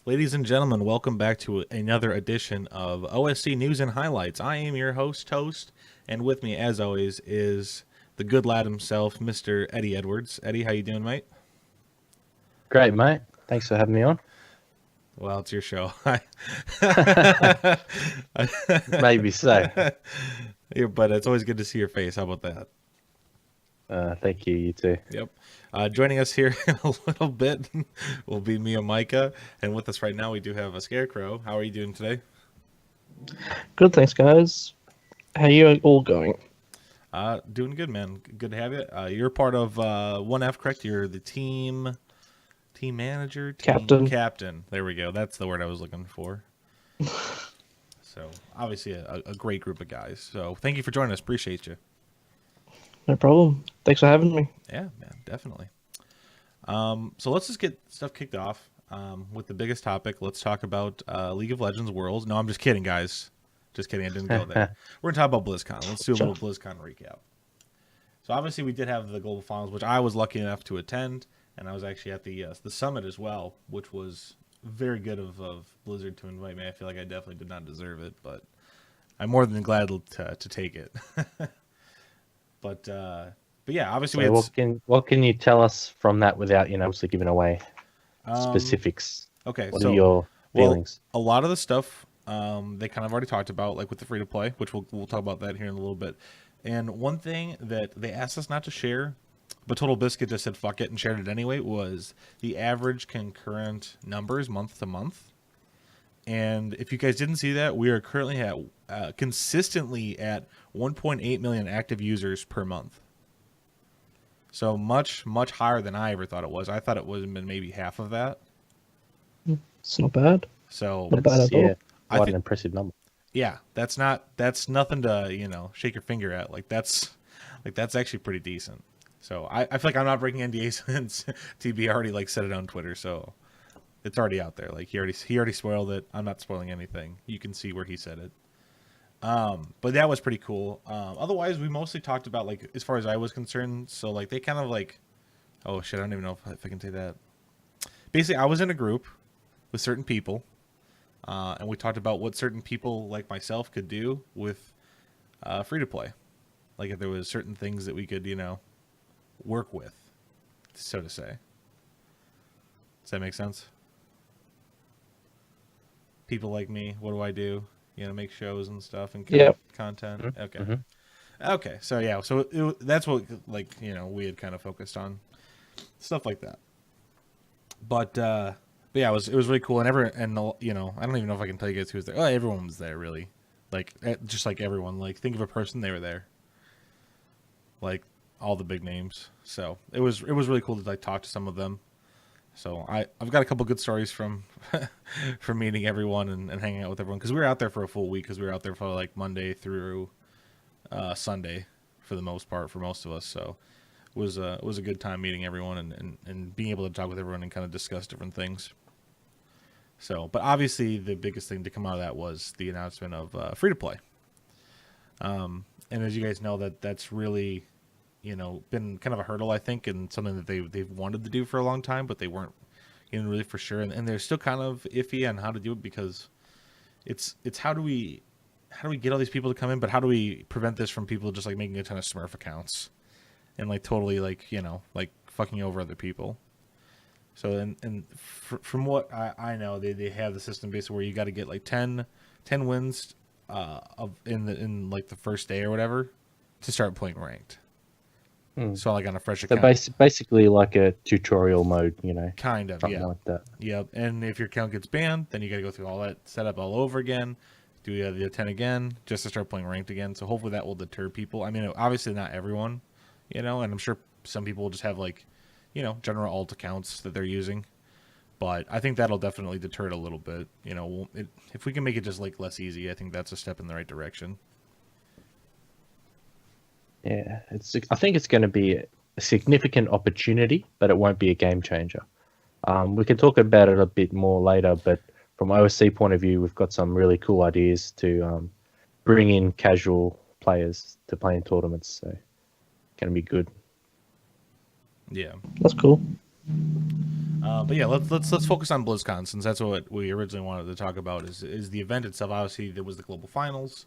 Ladies and gentlemen, welcome back to another edition of OSC News and Highlights. I am your host, Toast, and with me, as always, is the good lad himself, Mr. Eddie Edwards. Eddie, how you doing, mate? Great, mate. Thanks for having me on. Well, it's your show. Maybe so. Yeah, but it's always good to see your face. How about that? Thank you, you too. Yep. Joining us here in a little bit will be Mia Micah, and with us right now we do have a Scarecrow. How are you doing today? Good, thanks, guys. How you all going? Doing good, man. Good to have you. You're part of 1F, correct? You're the team manager? Captain. There we go. That's the word I was looking for. So, obviously a great group of guys. So, thank you for joining us. Appreciate you. No problem. Thanks for having me. Yeah, man, definitely. So let's just get stuff kicked off with the biggest topic. Let's talk about League of Legends Worlds. No, I'm just kidding, guys. Just kidding. I didn't go there. We're going to talk about BlizzCon. Let's do a little BlizzCon recap. So obviously we did have the Global Finals, which I was lucky enough to attend, and I was actually at the Summit as well, which was very good of Blizzard to invite me. I feel like I definitely did not deserve it, but I'm more than glad to take it. But yeah, obviously so what can you tell us from that without obviously giving away specifics? Okay, what are your feelings? Well, a lot of the stuff they kind of already talked about, like with the free to play, which we'll talk about that here in a little bit. And one thing that they asked us not to share, but Total Biscuit just said fuck it and shared it anyway, was the average concurrent numbers month to month. And if you guys didn't see that, we are currently at consistently at 1.8 million active users per month. So much higher than I ever thought it was. I thought it would have been maybe half of that. It's not bad. So not bad at all. Quite an impressive number. Yeah, that's nothing to shake your finger at. That's actually pretty decent. So I feel like I'm not breaking NDA since TB already said it on Twitter. So it's already out there. He already spoiled it. I'm not spoiling anything. You can see where he said it. But that was pretty cool. Otherwise, we mostly talked about as far as I was concerned. So they kind of oh shit, I don't even know if I can say that. Basically, I was in a group with certain people, and we talked about what certain people like myself could do with free to play. If there was certain things that we could work with, so to say. Does that make sense? People like me, what do I do? Make shows and stuff and content. Mm-hmm. Okay. Mm-hmm. Okay. So yeah, so that's what we had kind of focused on stuff like that. But yeah, it was really cool, and I don't even know if I can tell you guys who was there. Oh, everyone was there, really. Just like everyone. Think of a person, they were there. All the big names. So it was really cool to talk to some of them. So I've got a couple good stories from from meeting everyone and hanging out with everyone, because we were out there for a full week, because we were out there for Monday through Sunday for the most part for most of us. So it was a good time meeting everyone and being able to talk with everyone and kind of discuss different things. So, but obviously the biggest thing to come out of that was the announcement of free to play. And as you guys know, that's really been kind of a hurdle, I think, and something that they've wanted to do for a long time, but they weren't really for sure, and they're still kind of iffy on how to do it, because it's how do we get all these people to come in, but how do we prevent this from people just making a ton of Smurf accounts and totally fucking over other people. So and from what I know, they have the system basically where you got to get 10 wins in the first day or whatever to start playing ranked. So on a fresh account. So basically a tutorial mode, Kind of, something yeah. like that. Yep. And if your account gets banned, then you got to go through all that setup all over again, do the 10 again, just to start playing ranked again. So hopefully that will deter people. I mean, obviously not everyone, and I'm sure some people will just have general alt accounts that they're using. But I think that'll definitely deter it a little bit. If we can make it just less easy, I think that's a step in the right direction. Yeah, I think it's going to be a significant opportunity, but it won't be a game changer. We can talk about it a bit more later, but from OSC point of view, we've got some really cool ideas to bring in casual players to play in tournaments. So it's going to be good. Yeah, that's cool. But yeah, let's focus on BlizzCon since that's what we originally wanted to talk about. Is the event itself? Obviously, there was the global finals,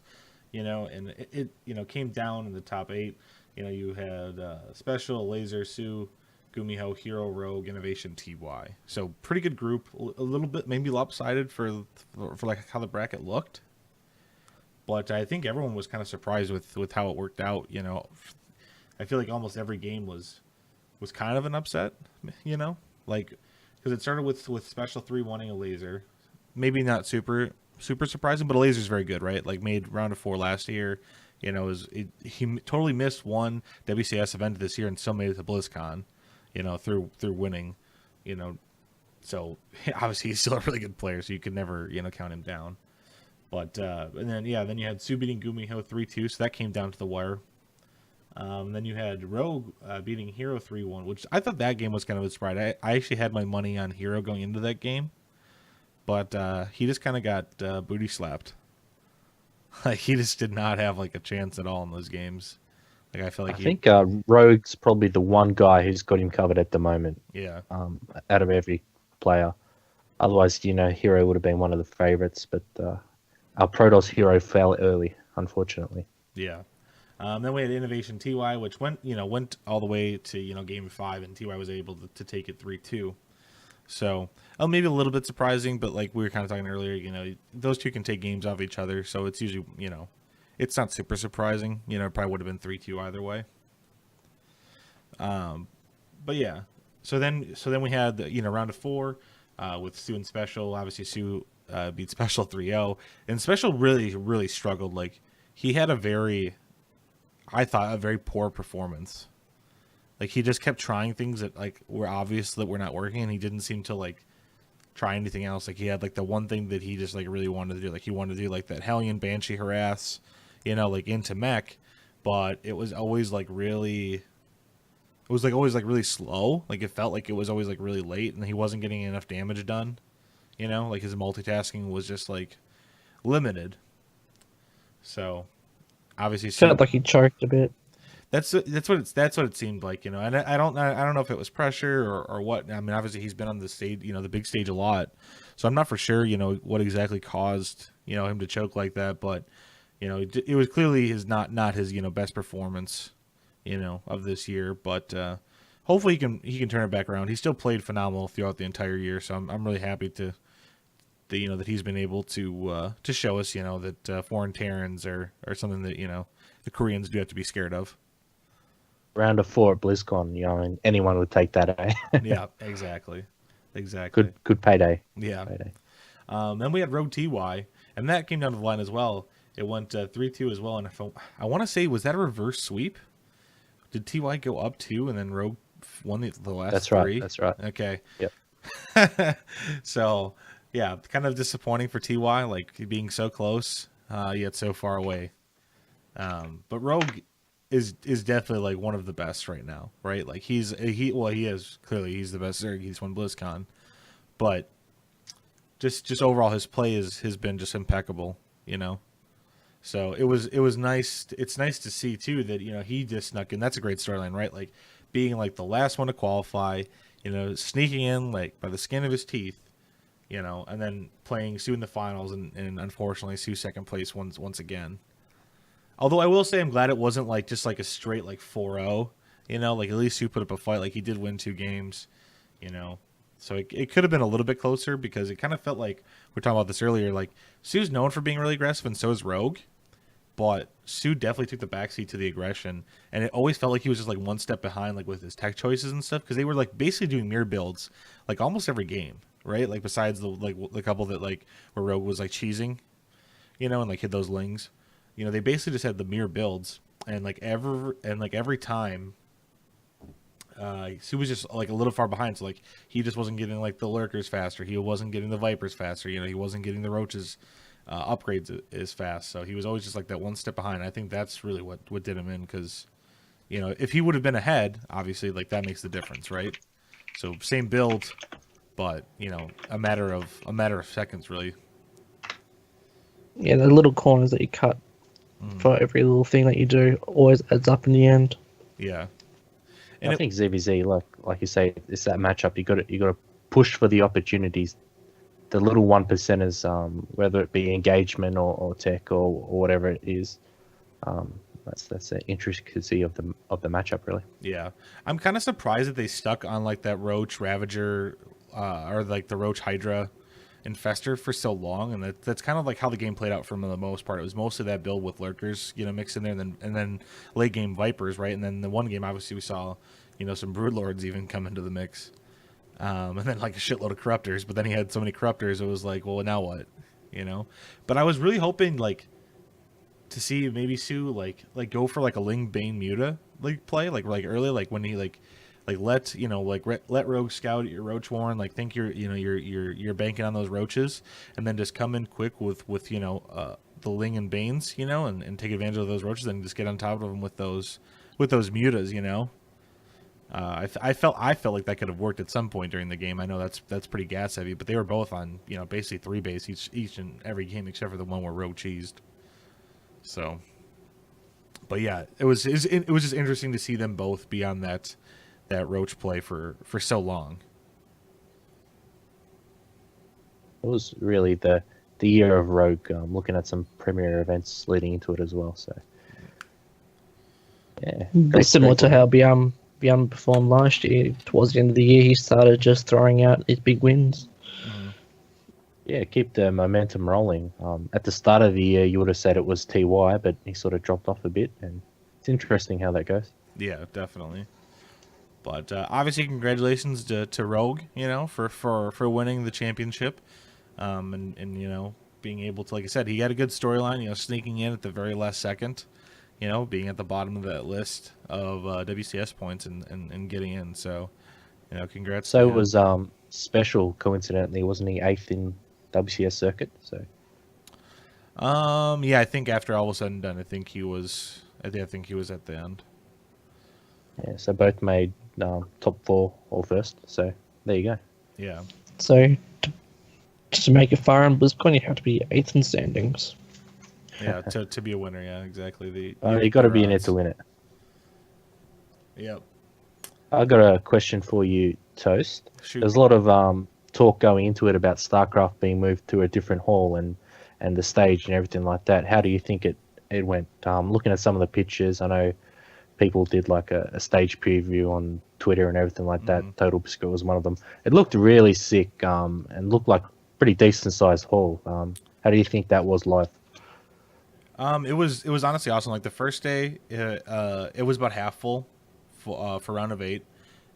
and it came down in the top 8. You had Special, Laser, Sue, Gumiho, Hero, Rogue, Innovation, TY. So pretty good group. A little bit maybe lopsided for like how the bracket looked, but I think everyone was kind of surprised with how it worked out. I feel like almost every game was kind of an upset. Like because it started with Special 3 wanting a Laser, maybe not super surprising, but a Laser's very good, right? Like made round of 4 last year. He totally missed one WCS event this year and still made it to BlizzCon. Through winning. So obviously he's still a really good player, so you could never count him down. But and then you had Sue beating Gumiho 3-2, so that came down to the wire. Then you had Rogue beating Hero 3-1, which I thought that game was kind of a surprise. I actually had my money on Hero going into that game, but he just kind of got booty slapped. Like he just did not have like a chance at all in those games. Like I feel like I think Rogue's probably the one guy who's got him covered at the moment. Yeah. Out of every player. Otherwise, Hero would have been one of the favorites, but our Protoss Hero fell early, unfortunately. Yeah. Then we had Innovation TY, which went all the way to game 5, and TY was able to take it 3-2. So maybe a little bit surprising, but like we were kind of talking earlier, those two can take games off each other, so it's usually it's not super surprising. It probably would have been 3-2 either way. But yeah, so then we had round of 4 with Sue and Special. Obviously, Sue beat Special 3-0, and Special really struggled. Like he had I thought a very poor performance. Like he just kept trying things that like were obvious that were not working, and he didn't seem to like try anything else. Like he had like the one thing that he just like really wanted to do. Like he wanted to do like that Hellion Banshee harass, like into mech, but it was always like really. It was like always like really slow. Like it felt like it was always like really late, and he wasn't getting enough damage done. Like his multitasking was just like limited. So obviously Felt like he choked a bit. That's what it seemed like, and I don't know if it was pressure or what. I mean, obviously he's been on the stage, the big stage a lot, so I'm not for sure, what exactly caused him to choke like that. But it was clearly not his best performance, of this year. But hopefully he can turn it back around. He still played phenomenal throughout the entire year, so I'm really happy that he's been able to show us that foreign Terrans are something that the Koreans do have to be scared of. Round of 4 at BlizzCon, and anyone would take that, eh? Yeah, exactly. Good payday. Yeah. Payday. Then we had Rogue TY, and that came down to the line as well. It went 3-2 as well, and I want to say, was that a reverse sweep? Did TY go up 2 and then Rogue won the last That's 3? right. That's right. Okay. Yep. So, yeah, kind of disappointing for TY, like being so close, yet so far away. But Rogue is definitely like one of the best right now, right? Like he is clearly he's the best there. He's won BlizzCon, but just overall his play has been just impeccable, So it was nice. It's nice to see too that he just snuck in. That's a great storyline, right? Like being like the last one to qualify, sneaking in like by the skin of his teeth, and then playing Sue in the finals, and unfortunately Sue second place once again. Although I will say I'm glad it wasn't like just like a straight like 4-0, like at least Sue put up a fight. Like he did win 2 games, so it could have been a little bit closer because it kind of felt like we were talking about this earlier. Like Sue's known for being really aggressive, and so is Rogue, but Sue definitely took the backseat to the aggression, and it always felt like he was just like one step behind, like with his tech choices and stuff, because they were like basically doing mirror builds like almost every game, right? Like besides the couple that like where Rogue was like cheesing, and like hit those lings. They basically just had the mirror builds, and every time, Sue was just like a little far behind. So like he just wasn't getting like the lurkers faster. He wasn't getting the vipers faster. He wasn't getting the roaches upgrades as fast. So he was always just like that one step behind. I think that's really what did him in, because if he would have been ahead, obviously like that makes the difference, right? So same build, but a matter of seconds really. Yeah, the little corners that you cut for every little thing that you do always adds up in the end. Yeah. And I think ZVZ, like you say, it's that matchup. You got to push for the opportunities, the little 1%ers, whether it be engagement or tech or whatever it is. That's the intricacy of the matchup, really. Yeah, I'm kind of surprised that they stuck on like that Roach Ravager, or like the Roach Hydra Infester for so long, and that's kind of like how the game played out for the most part. It was mostly that build with Lurkers, mixed in there, and then late game Vipers, right? And then the one game, obviously, we saw, some Broodlords even come into the mix, and then like a shitload of Corruptors. But then he had so many Corruptors, it was like, well, now what, But I was really hoping like to see maybe Sue like go for like a Ling Bane Muta like play like early, like when he like let let Rogue scout your Roach Warren, like think you're banking on those roaches, and then just come in quick with the Ling and Banes, and take advantage of those roaches and just get on top of them with those mutas. I felt like that could have worked at some point during the game. I know that's pretty gas heavy, but they were both on basically 3 base each and every game except for the one where Rogue cheesed. So, but yeah, it was just interesting to see them both be on that Roach play for so long. It was really the year of Rogue. Looking at some premier events leading into it as well. So, yeah, It's similar to how Beyond performed last year. Towards the end of the year, he started just throwing out his big wins. Yeah, keep the momentum rolling. At the start of the year, you would have said it was TY, but he sort of dropped off a bit, and it's interesting how that goes. Yeah, definitely. But obviously, congratulations to Rogue, for winning the championship, and being able to, like I said, he had a good storyline, sneaking in at the very last second, being at the bottom of that list of WCS points and getting in. So, congrats. So it was special, coincidentally, wasn't he 8th in WCS circuit? So, yeah, I think after all was said and done, I think he was at the end. yeah, so both made top 4 or first. So there you go. Yeah. So to make it far in BlizzCon, you have to be 8th in standings. Yeah, to be a winner, yeah, exactly. You got to be in it to win it. Yep. I got a question for you, Toast. Shoot. There's a lot of talk going into it about StarCraft being moved to a different hall and the stage and everything like that. How do you think it went? Looking at some of the pictures, I know people did like a stage preview on Twitter and everything like that. Total Biscuit was one of them. It looked really sick and looked like pretty decent sized hall. How do you think that was live? It was honestly awesome. Like the first day, it was about half full for round of 8.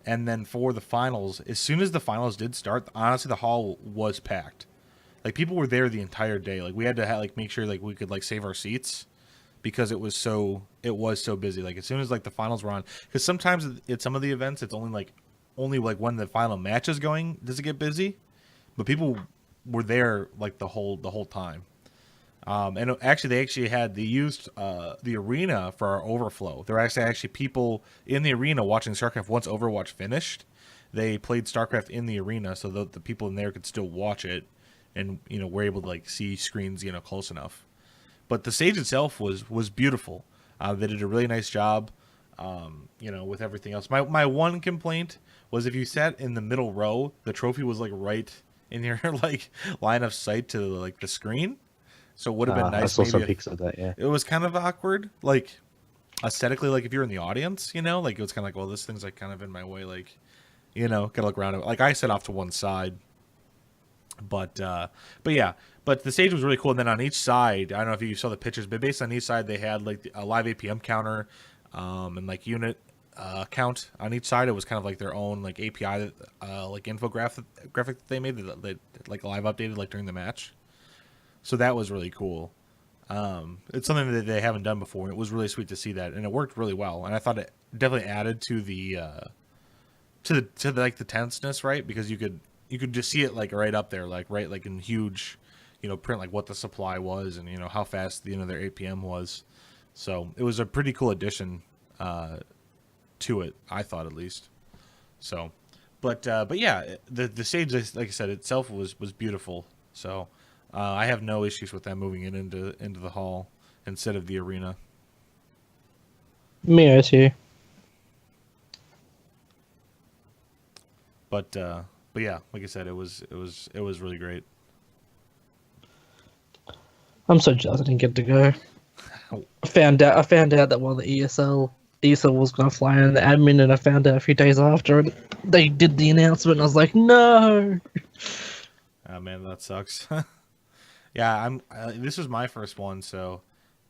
And then for the finals, as soon as the finals did start, honestly, the hall was packed. Like people were there the entire day. Like we had to make sure like we could like save our seats because it was so busy. Like as soon as like the finals were on, because sometimes at some of the events it's only when the final match is going does it get busy, but people were there like the whole time. And actually, they used the arena for our overflow. There were actually people in the arena watching StarCraft once Overwatch finished. They played StarCraft in the arena so that the people in there could still watch it, and were able to like see screens close enough. But the stage itself was beautiful. They did a really nice job, with everything else. My one complaint was if you sat in the middle row, the trophy was like right in your like line of sight to like the screen. So it would have been nice. I saw some pics of that, yeah. It was kind of awkward, like aesthetically, like if you're in the audience, like it was kind of like, well, this thing's like kind of in my way, like, gotta look around it. Like I sat off to one side, but yeah, but the stage was really cool. And then on each side, I don't know if you saw the pictures, but based on each side, they had like a live APM counter, and like unit count on each side. It was kind of like their own like API, like graphic that they made that like live updated like during the match. So that was really cool. It's something that they haven't done before. It was really sweet to see that, and it worked really well. And I thought it definitely added to the like the tenseness, right? Because you could just see it like right up there, like right like in huge, print like what the supply was and how fast their APM was. So it was a pretty cool addition to it, I thought at least. So, but yeah, the stage, like I said, itself was beautiful. So. I have no issues with them moving it into the hall instead of the arena. Me too. But yeah, like I said, it was really great. I'm so jealous I didn't get to go. I found out that one of the ESL was going to fly in the admin, and I found out a few days after they did the announcement. And I was like, no. Oh man, that sucks. Yeah, this was my first one, so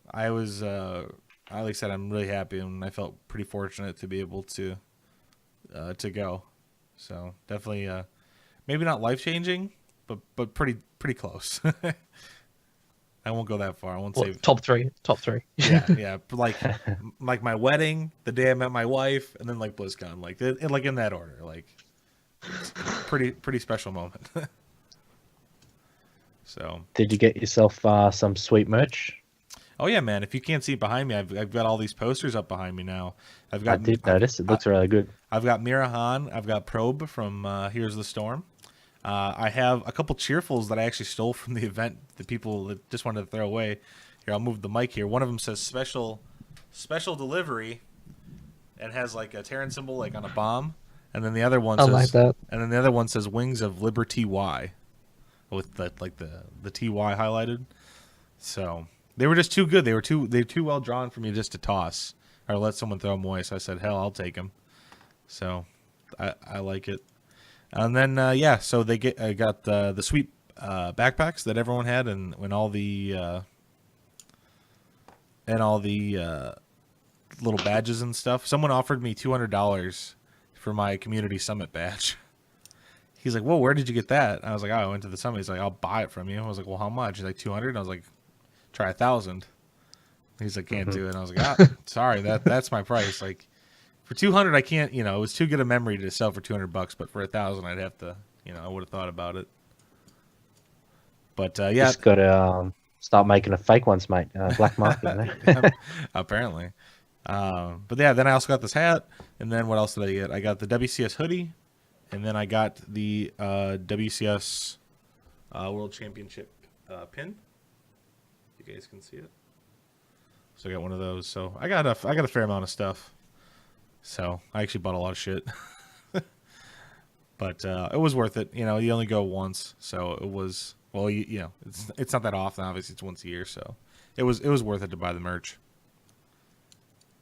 I was like I said, I'm really happy, and I felt pretty fortunate to be able to go. So definitely, maybe not life changing, but pretty close. I won't go that far. I won't say Top three. yeah. Like my wedding, the day I met my wife, and then like BlizzCon, like in that order. Like it's pretty special moment. So Did you get yourself some sweet merch? oh yeah, man! If you can't see behind me, I've got all these posters up behind me now. I did notice. It looks really good. I've got Mirahan. I've got Probe from Here's the Storm. I have a couple cheerfuls that I actually stole from the event. The people that just wanted to throw away. Here, I'll move the mic here. One of them says special delivery, and has like a Terran symbol like on a bomb. And then the other one says, like that. And then the other one says Wings of Liberty Y, with the TY highlighted. So they were just too good. They're too well drawn for me just to toss or let someone throw them away. So I said, hell, I'll take them. So I like it. And then so they got the sweet backpacks that everyone had, and all the little badges and stuff. Someone offered me $200 for my community summit badge. He's like, "Whoa, where did you get that?" I was like, "Oh, I went to the summit." He's like, "I'll buy it from you." I was like, "Well, how much?" He's like, $200. I was like, "Try 1,000." He's like, "Can't do it." And I was like, sorry, that's my price. Like, for 200, I can't. It was too good a memory to sell for $200. But for 1,000, I'd have to. I would have thought about it. But yeah, Just got to start making a fake ones, mate. Black market. Apparently. But yeah, then I also got this hat, and then what else did I get? I got the WCS hoodie, and then I got the WCS World Championship pin. You guys can see it. So I got one of those. So I got a fair amount of stuff. So I actually bought a lot of shit. But it was worth it. You only go once, so it was. Well, it's not that often. Obviously, it's once a year, so it was worth it to buy the merch.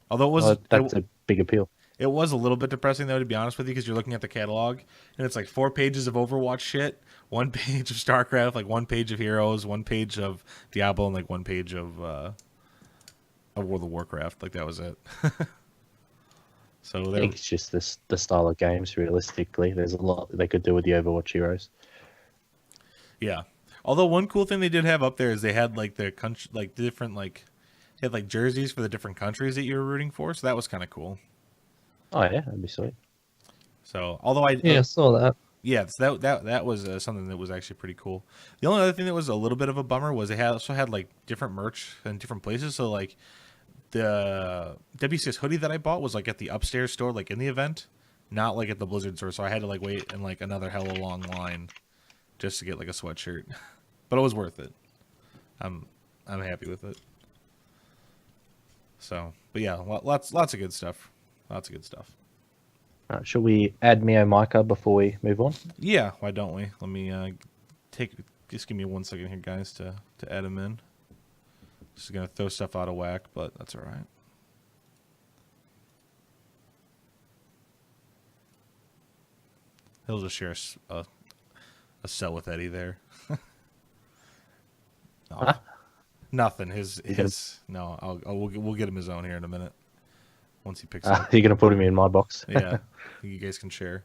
Although that's a big appeal. It was a little bit depressing, though, to be honest with you, because you're looking at the catalog, and it's like 4 pages of Overwatch shit, 1 page of StarCraft, like 1 page of Heroes, 1 page of Diablo, and like 1 page of World of Warcraft. Like that was it. So I think it's just the style of games. Realistically, there's a lot they could do with the Overwatch heroes. Yeah. Although one cool thing they did have up there is they had like the country, like different like they had like jerseys for the different countries that you were rooting for. So that was kind of cool. Oh yeah, that'd be sweet. So although I saw that. Yeah, so that was something that was actually pretty cool. The only other thing that was a little bit of a bummer was they also had like different merch in different places. So like the WCS hoodie that I bought was like at the upstairs store, like in the event, not like at the Blizzard store. So I had to like wait in like another hella long line just to get like a sweatshirt. But it was worth it. I'm happy with it. So, but yeah, lots of good stuff. Lots of good stuff. Should we add Mio Micah before we move on? Yeah, why don't we? Let me just give me 1 second here, guys, to add him in. Just gonna throw stuff out of whack, but that's all right. He'll just share a cell with Eddie there. No, Huh? Nothing. No. We'll get him his own here in a minute. Once he picks up. You're gonna put him in my box. Yeah, you guys can share.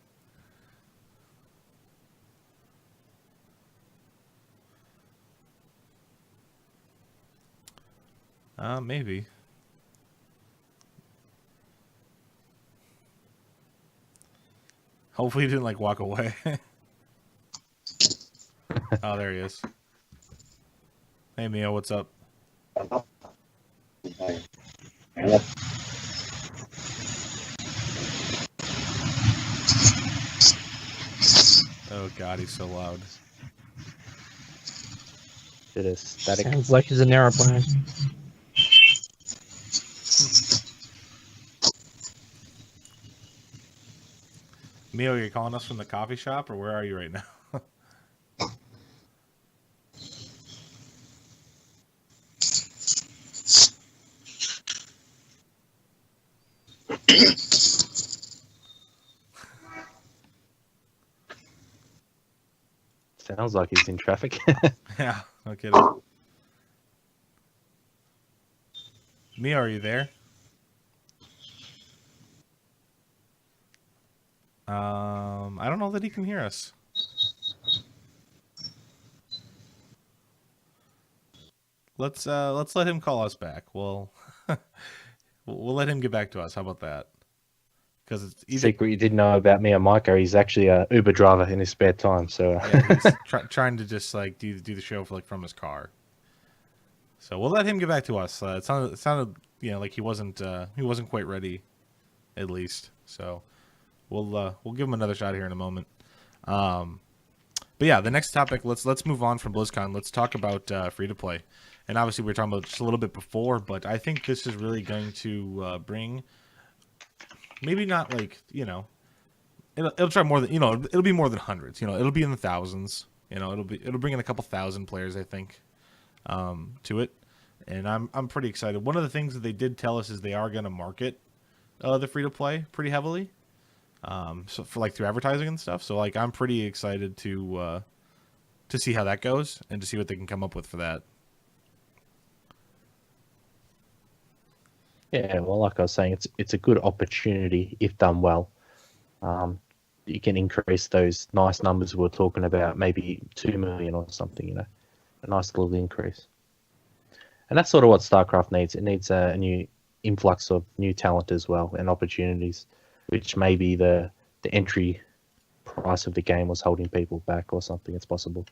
Maybe. Hopefully he didn't like walk away. Oh, there he is. Hey Mio, what's up? Oh god, he's so loud. It is static. Sounds like he's an aeroplane. Mio, you're calling us from the coffee shop, or where are you right now? Sounds like he's in traffic. Yeah, no kidding. Mio, are you there? I don't know that he can hear us. Let's let him call us back. We'll let him get back to us. How about that? Because it's either Secret you didn't know about me and Micah, he's actually a Uber driver in his spare time. So yeah, he's trying to just like do the show from his car. So we'll let him get back to us. It sounded like he wasn't quite ready, at least. So we'll give him another shot here in a moment. But yeah, the next topic. Let's move on from BlizzCon. Let's talk about free to play. And obviously we were talking about just a little bit before, but I think this is really going to bring. Maybe not like it'll try more than it'll be more than hundreds. It'll be in the thousands. It'll bring in a couple thousand players, I think, to it, and I'm pretty excited. One of the things that they did tell us is they are going to market the free to play pretty heavily, so for like through advertising and stuff. So like I'm pretty excited to see how that goes and to see what they can come up with for that. yeah, well, like I was saying, it's a good opportunity if done well. You can increase those nice numbers we were talking about, maybe 2 million or something. A nice little increase. And that's sort of what StarCraft needs. It needs a new influx of new talent as well and opportunities, which maybe the entry price of the game was holding people back or something. It's possible.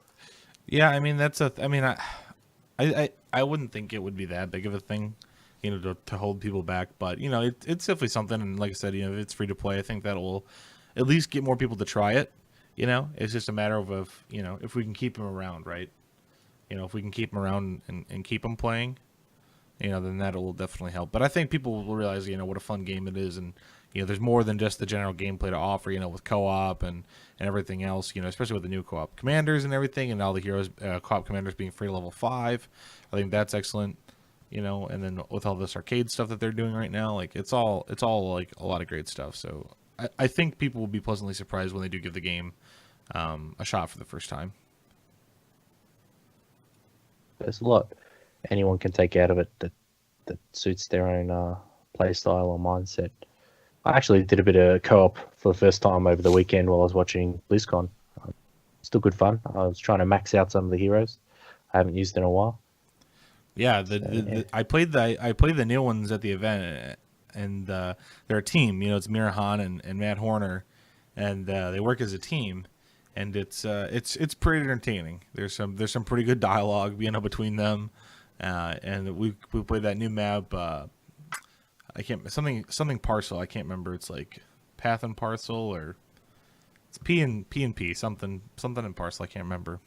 Yeah, I mean I wouldn't think it would be that big of a thing, to hold people back. But it's definitely something. And like I said, if it's free to play, I think that will at least get more people to try it. It's just a matter of if we can keep them around, right? If we can keep them around and keep them playing, then that will definitely help. But I think people will realize, what a fun game it is, and there's more than just the general gameplay to offer, with co-op and everything else, especially with the new co-op commanders and everything, and all the heroes, co-op commanders being free level 5. I think that's excellent, and then with all this arcade stuff that they're doing right now, like it's all like a lot of great stuff. So I think people will be pleasantly surprised when they do give the game a shot for the first time. There's a lot anyone can take out of it that suits their own play style or mindset. I actually did a bit of co-op for the first time over the weekend while I was watching BlizzCon. Still good fun. I was trying to max out some of the heroes I haven't used in a while. Yeah, I played the new ones at the event, and they're a team. It's Mirahan and Matt Horner, and they work as a team, and it's pretty entertaining. There's some pretty good dialogue between them, and we played that new map. I can't something parcel. I can't remember. It's like Path and Parcel, or it's P and P something in parcel. I can't remember,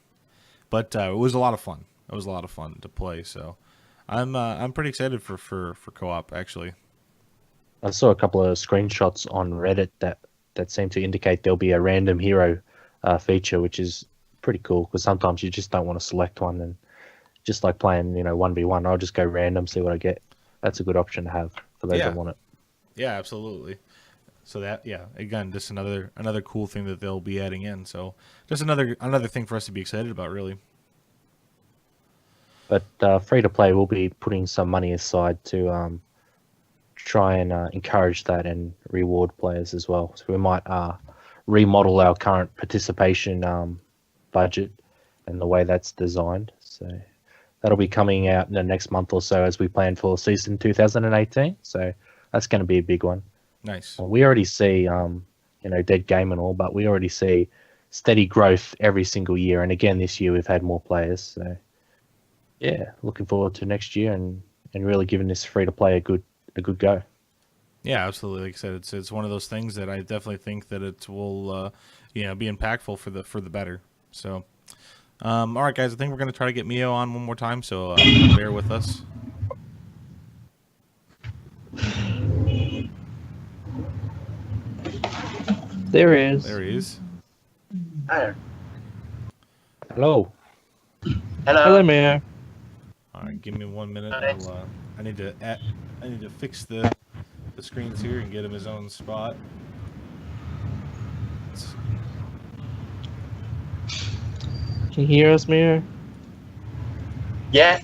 but it was a lot of fun. It was a lot of fun to play. So I'm pretty excited for co-op actually. I saw a couple of screenshots on Reddit that seem to indicate there'll be a random hero feature, which is pretty cool because sometimes you just don't want to select one, and just like playing 1v1, I'll just go random, see what I get. That's a good option to have for those that want it. Yeah, absolutely. So that, again, just another cool thing that they'll be adding in. So just another thing for us to be excited about, really. But free to play, we'll be putting some money aside to try and encourage that and reward players as well. So we might remodel our current participation budget and the way that's designed. So that'll be coming out in the next month or so as we plan for season 2018. So that's going to be a big one. Nice. We already see, dead game and all, but we already see steady growth every single year. And again, this year we've had more players. So yeah, looking forward to next year and really giving this free to play a good go. Yeah, absolutely. Like I said, it's one of those things that I definitely think that it will, be impactful for the better. So, all right, guys, I think we're going to try to get Mio on one more time. So bear with us. There he is. There he is. Hi. Hello. Hello. Hello, Mayor. All right, give me 1 minute. Alright. I need to fix the screens here and get him his own spot. Can you hear us, Mayor? Yes.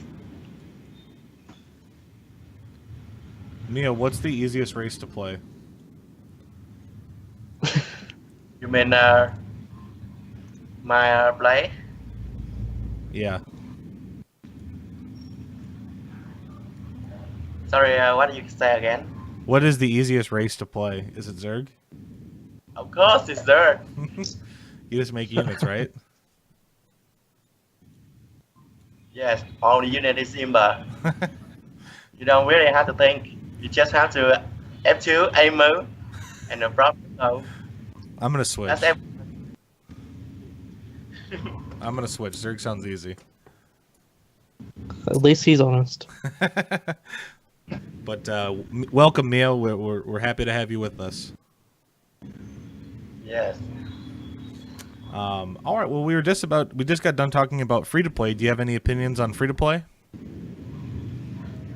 Mia, what's the easiest race to play? You mean my play? Yeah. Sorry, what did you say again? What is the easiest race to play? Is it Zerg? Of course, it's there. You just make units, right? Yes, all the unit is simple. You don't really have to think. You just have to F2, aim move, and the problem. So I'm gonna switch. that's everything. I'm gonna switch. Zerg sounds easy. At least he's honest. But welcome, Mia. We're happy to have you with us. Yes. All right. Well, we just got done talking about free to play. Do you have any opinions on free to play?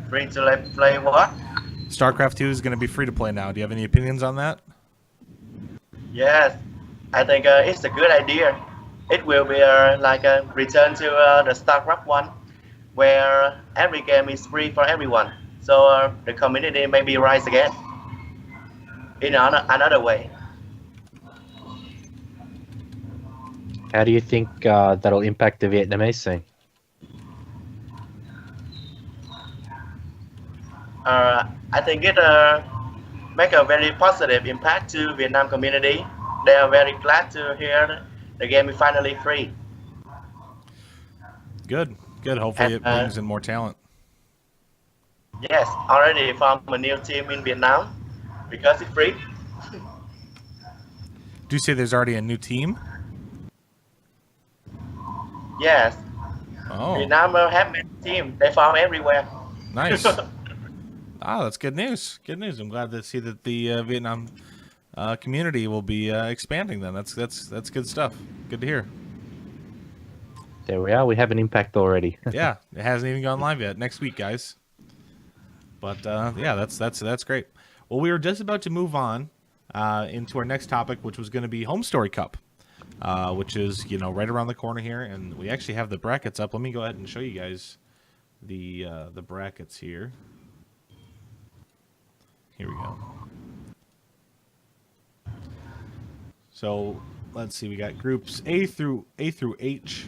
Free to play what? StarCraft 2 is going to be free to play now. Do you have any opinions on that? Yes. I think it's a good idea. It will be like a return to the StarCraft 1, where every game is free for everyone. So the community maybe rise again in another way. How do you think that'll impact the Vietnamese scene? I think it make a very positive impact to Vietnam community. They are very glad to hear the game is finally free. Good. Hopefully, it And, brings in more talent. Yes, already formed a new team in Vietnam because it's free. Do you say there's already a new team? Yes, Oh, Vietnam have many teams. They found everywhere. nice. That's good news. Good news. I'm glad to see that the Vietnam community will be expanding. Then that's good stuff. Good to hear. There we are. We have an impact already. Yeah, it hasn't even gone live yet. Next week, guys. But yeah, that's great. Well, we were just about to move on into our next topic, which was going to be Home Story Cup, which is right around the corner here, and we actually have the brackets up. Let me go ahead and show you guys the brackets here. Here we go. So let's see, we got groups A through H.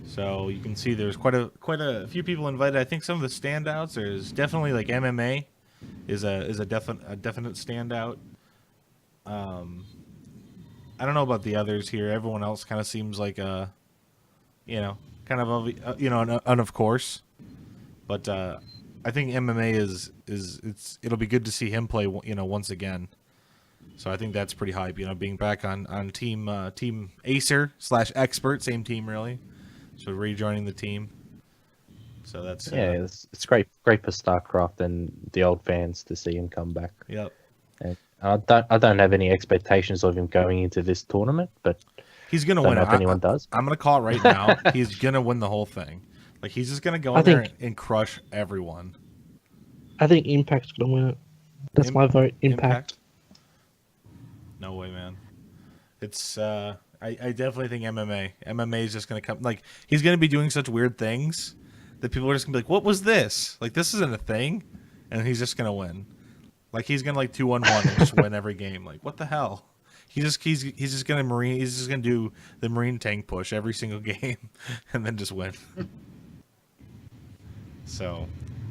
So you can see there's quite a few people invited. I think some of the standouts, there's definitely like MMA is a definite standout. I don't know about the others here. Everyone else kind of seems like kind of and of course. But I think MMA it'll be good to see him play once again. So I think that's pretty hype. Being back on team Acer / Expert, same team really. So rejoining the team. So that's Yeah, it's great for StarCraft and the old fans to see him come back. Yep. And I don't have any expectations of him going into this tournament, but He's gonna don't win know it. if anyone does. I'm gonna call it right now. He's gonna win the whole thing. Like he's just gonna go in there and crush everyone. I think Impact's gonna win it. That's my vote. Impact. No way, man. It's I definitely think MMA. MMA is just gonna come. Like he's gonna be doing such weird things that people are just gonna be like, "What was this? Like this isn't a thing," and he's just gonna win. Like he's gonna 2-1-1 and just win every game. Like what the hell? He's just gonna do the Marine tank push every single game, and then just win. So,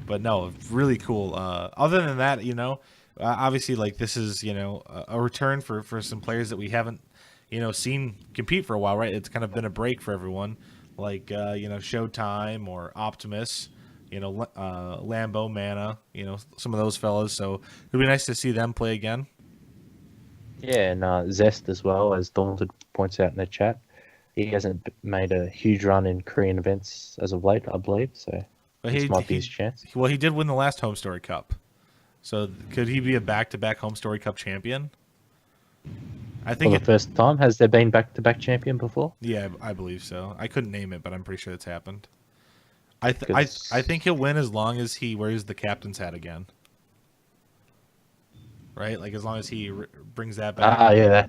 but no, really cool. Other than that, obviously like this is a return for some players that we haven't seen compete for a while, right? It's kind of been a break for everyone, like Showtime or Optimus, Lambo, Mana, some of those fellas. So it'd be nice to see them play again. Yeah, and Zest as well, as Daunted points out in the chat. He hasn't made a huge run in Korean events as of late, I believe. So this might be his chance. Well, he did win the last Home Story Cup. So could he be a back-to-back Home Story Cup champion? I for think the it. first time. Has there been back-to-back champion before? Yeah, I believe so. I couldn't name it, but I'm pretty sure it's happened. I 'Cause- think he'll win as long as he wears the captain's hat again. Right? Like as long as he brings that back. yeah.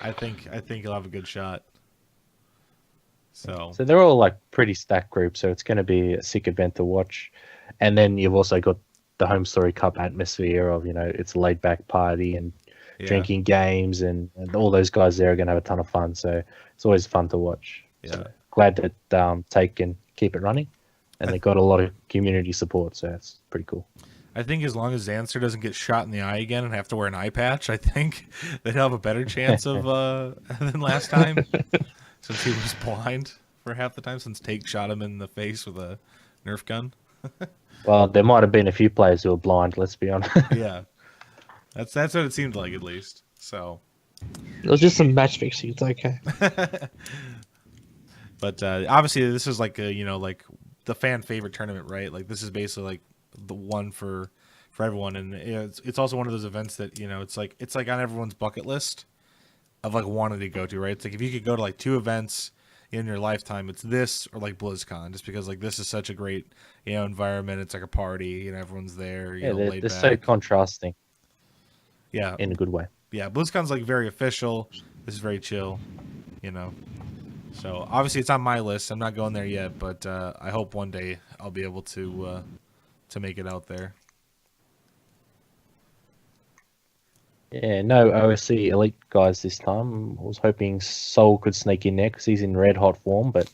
I think he'll have a good shot. So So they're all like pretty stacked groups, so it's going to be a sick event to watch. And then you've also got the Home Story Cup atmosphere of, it's a laid back party and yeah, drinking games, and all those guys there are going to have a ton of fun. So it's always fun to watch. Yeah. So glad that Take can keep it running, and they got a lot of community support, so it's pretty cool. I think as long as Zanster doesn't get shot in the eye again and have to wear an eye patch, I think they'd have a better chance of than last time, since he was blind for half the time. Since Take shot him in the face with a Nerf gun. Well, there might have been a few players who were blind. Let's be honest. Yeah, that's what it seemed like at least. So, It was just some match fixing. It's okay. but obviously this is like like the fan favorite tournament, right? Like this is basically like the one for everyone, and it's also one of those events that it's like on everyone's bucket list of like wanting to go to, right? It's like if you could go to like 2 events in your lifetime, it's this or like BlizzCon, just because like this is such a great environment. It's like a party, everyone's there, Yeah, laid they're back. so contrasting Yeah, in a good way. yeah. BlizzCon's like very official. This is very chill, So obviously it's on my list. I'm not going there yet, but I hope one day I'll be able to make it out there. Yeah, no OSC elite guys this time. I was hoping Soul could sneak in there because he's in red hot form, but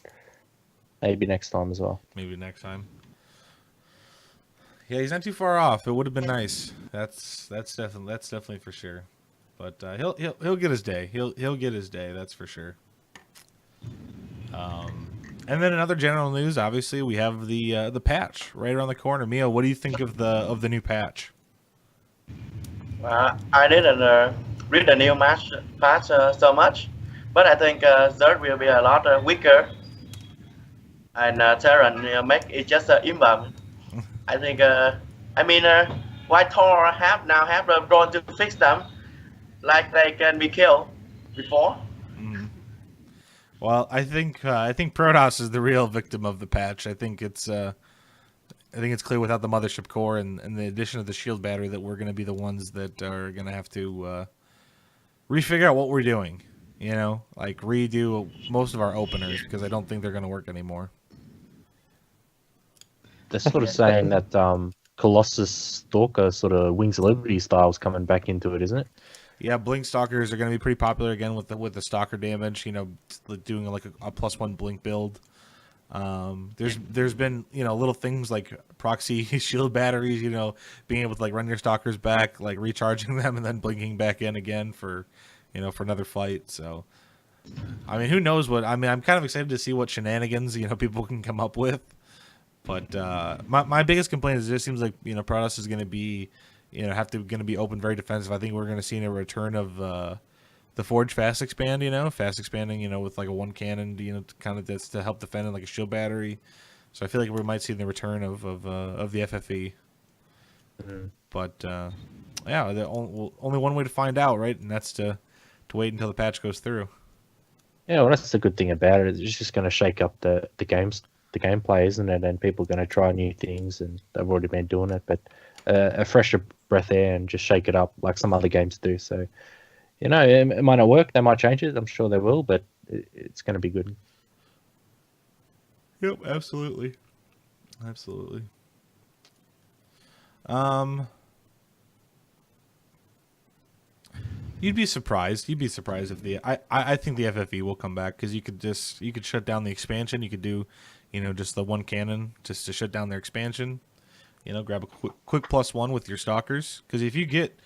maybe next time as well. Maybe next time. Yeah, he's not too far off. It would have been nice. That's definitely for sure. But he'll get his day. He'll get his day. That's for sure. And then another general news. Obviously, we have the patch right around the corner. Mio, what do you think of the new patch? I didn't read the new patch so much, but I think Zerd will be a lot weaker, and Terran make it just imbalance. I think why Thor now have the drone to fix them, like they can be killed before. Well, I think Protoss is the real victim of the patch. I think it's clear without the mothership core and the addition of the shield battery that we're going to be the ones that are going to have to refigure out what we're doing. Like redo most of our openers because I don't think they're going to work anymore. They're sort of saying that Colossus Stalker sort of Wings of Liberty style is coming back into it, isn't it? Yeah, blink stalkers are going to be pretty popular again with the stalker damage. Doing like a +1 blink build. There's been little things like proxy shield batteries. Being able to like run your stalkers back, like recharging them and then blinking back in again for for another fight. So, I mean, who knows what? I mean, I'm kind of excited to see what shenanigans people can come up with. But my biggest complaint is it just seems like Protoss is going to be going to be open very defensive. I think we're going to see a return of the Forge fast expand, fast expanding, with like a 1 cannon, kind of that's to help defend and like a shield battery. So I feel like we might see the return of the FFE. Mm-hmm. But yeah, only one way to find out, right? And that's to wait until the patch goes through. Yeah, well, that's the good thing about it. It's just going to shake up the gameplay, isn't it? And people are going to try new things, and they've already been doing it. But a fresher breath air and just shake it up like some other games do. So, it might not work. They might change it. I'm sure they will, but it's going to be good. Yep, absolutely. You'd be surprised. You'd be surprised if I think the FFE will come back because you could shut down the expansion. You could do, just the 1 cannon just to shut down their expansion. Grab a quick +1 with your stalkers because if you get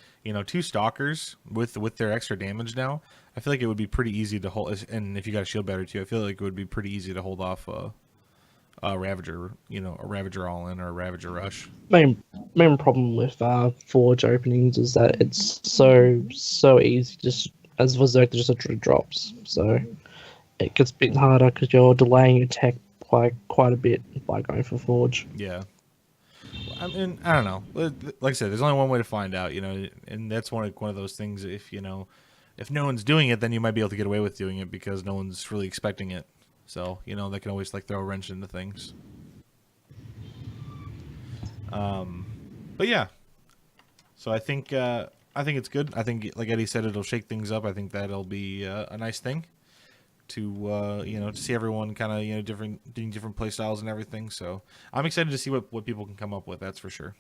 2 stalkers with their extra damage now, I feel like it would be pretty easy to hold. And if you got a shield battery too, I feel like it would be pretty easy to hold off a Ravager, a Ravager all in or a Ravager rush. Main problem with Forge openings is that it's so easy just as Berserk just literally drops. So it gets a bit harder because you're delaying your tech quite a bit by going for Forge. Yeah. I mean, I don't know. Like I said, there's only one way to find out, and that's one of those things. If if no one's doing it, then you might be able to get away with doing it because no one's really expecting it. So, you know, they can always like throw a wrench into things. But yeah, so I think it's good. I think, like Eddie said, it'll shake things up. I think that'll be a nice thing to you know, to see everyone kind of, you know, doing different play styles and everything. So I'm excited to see what people can come up with. That's for sure.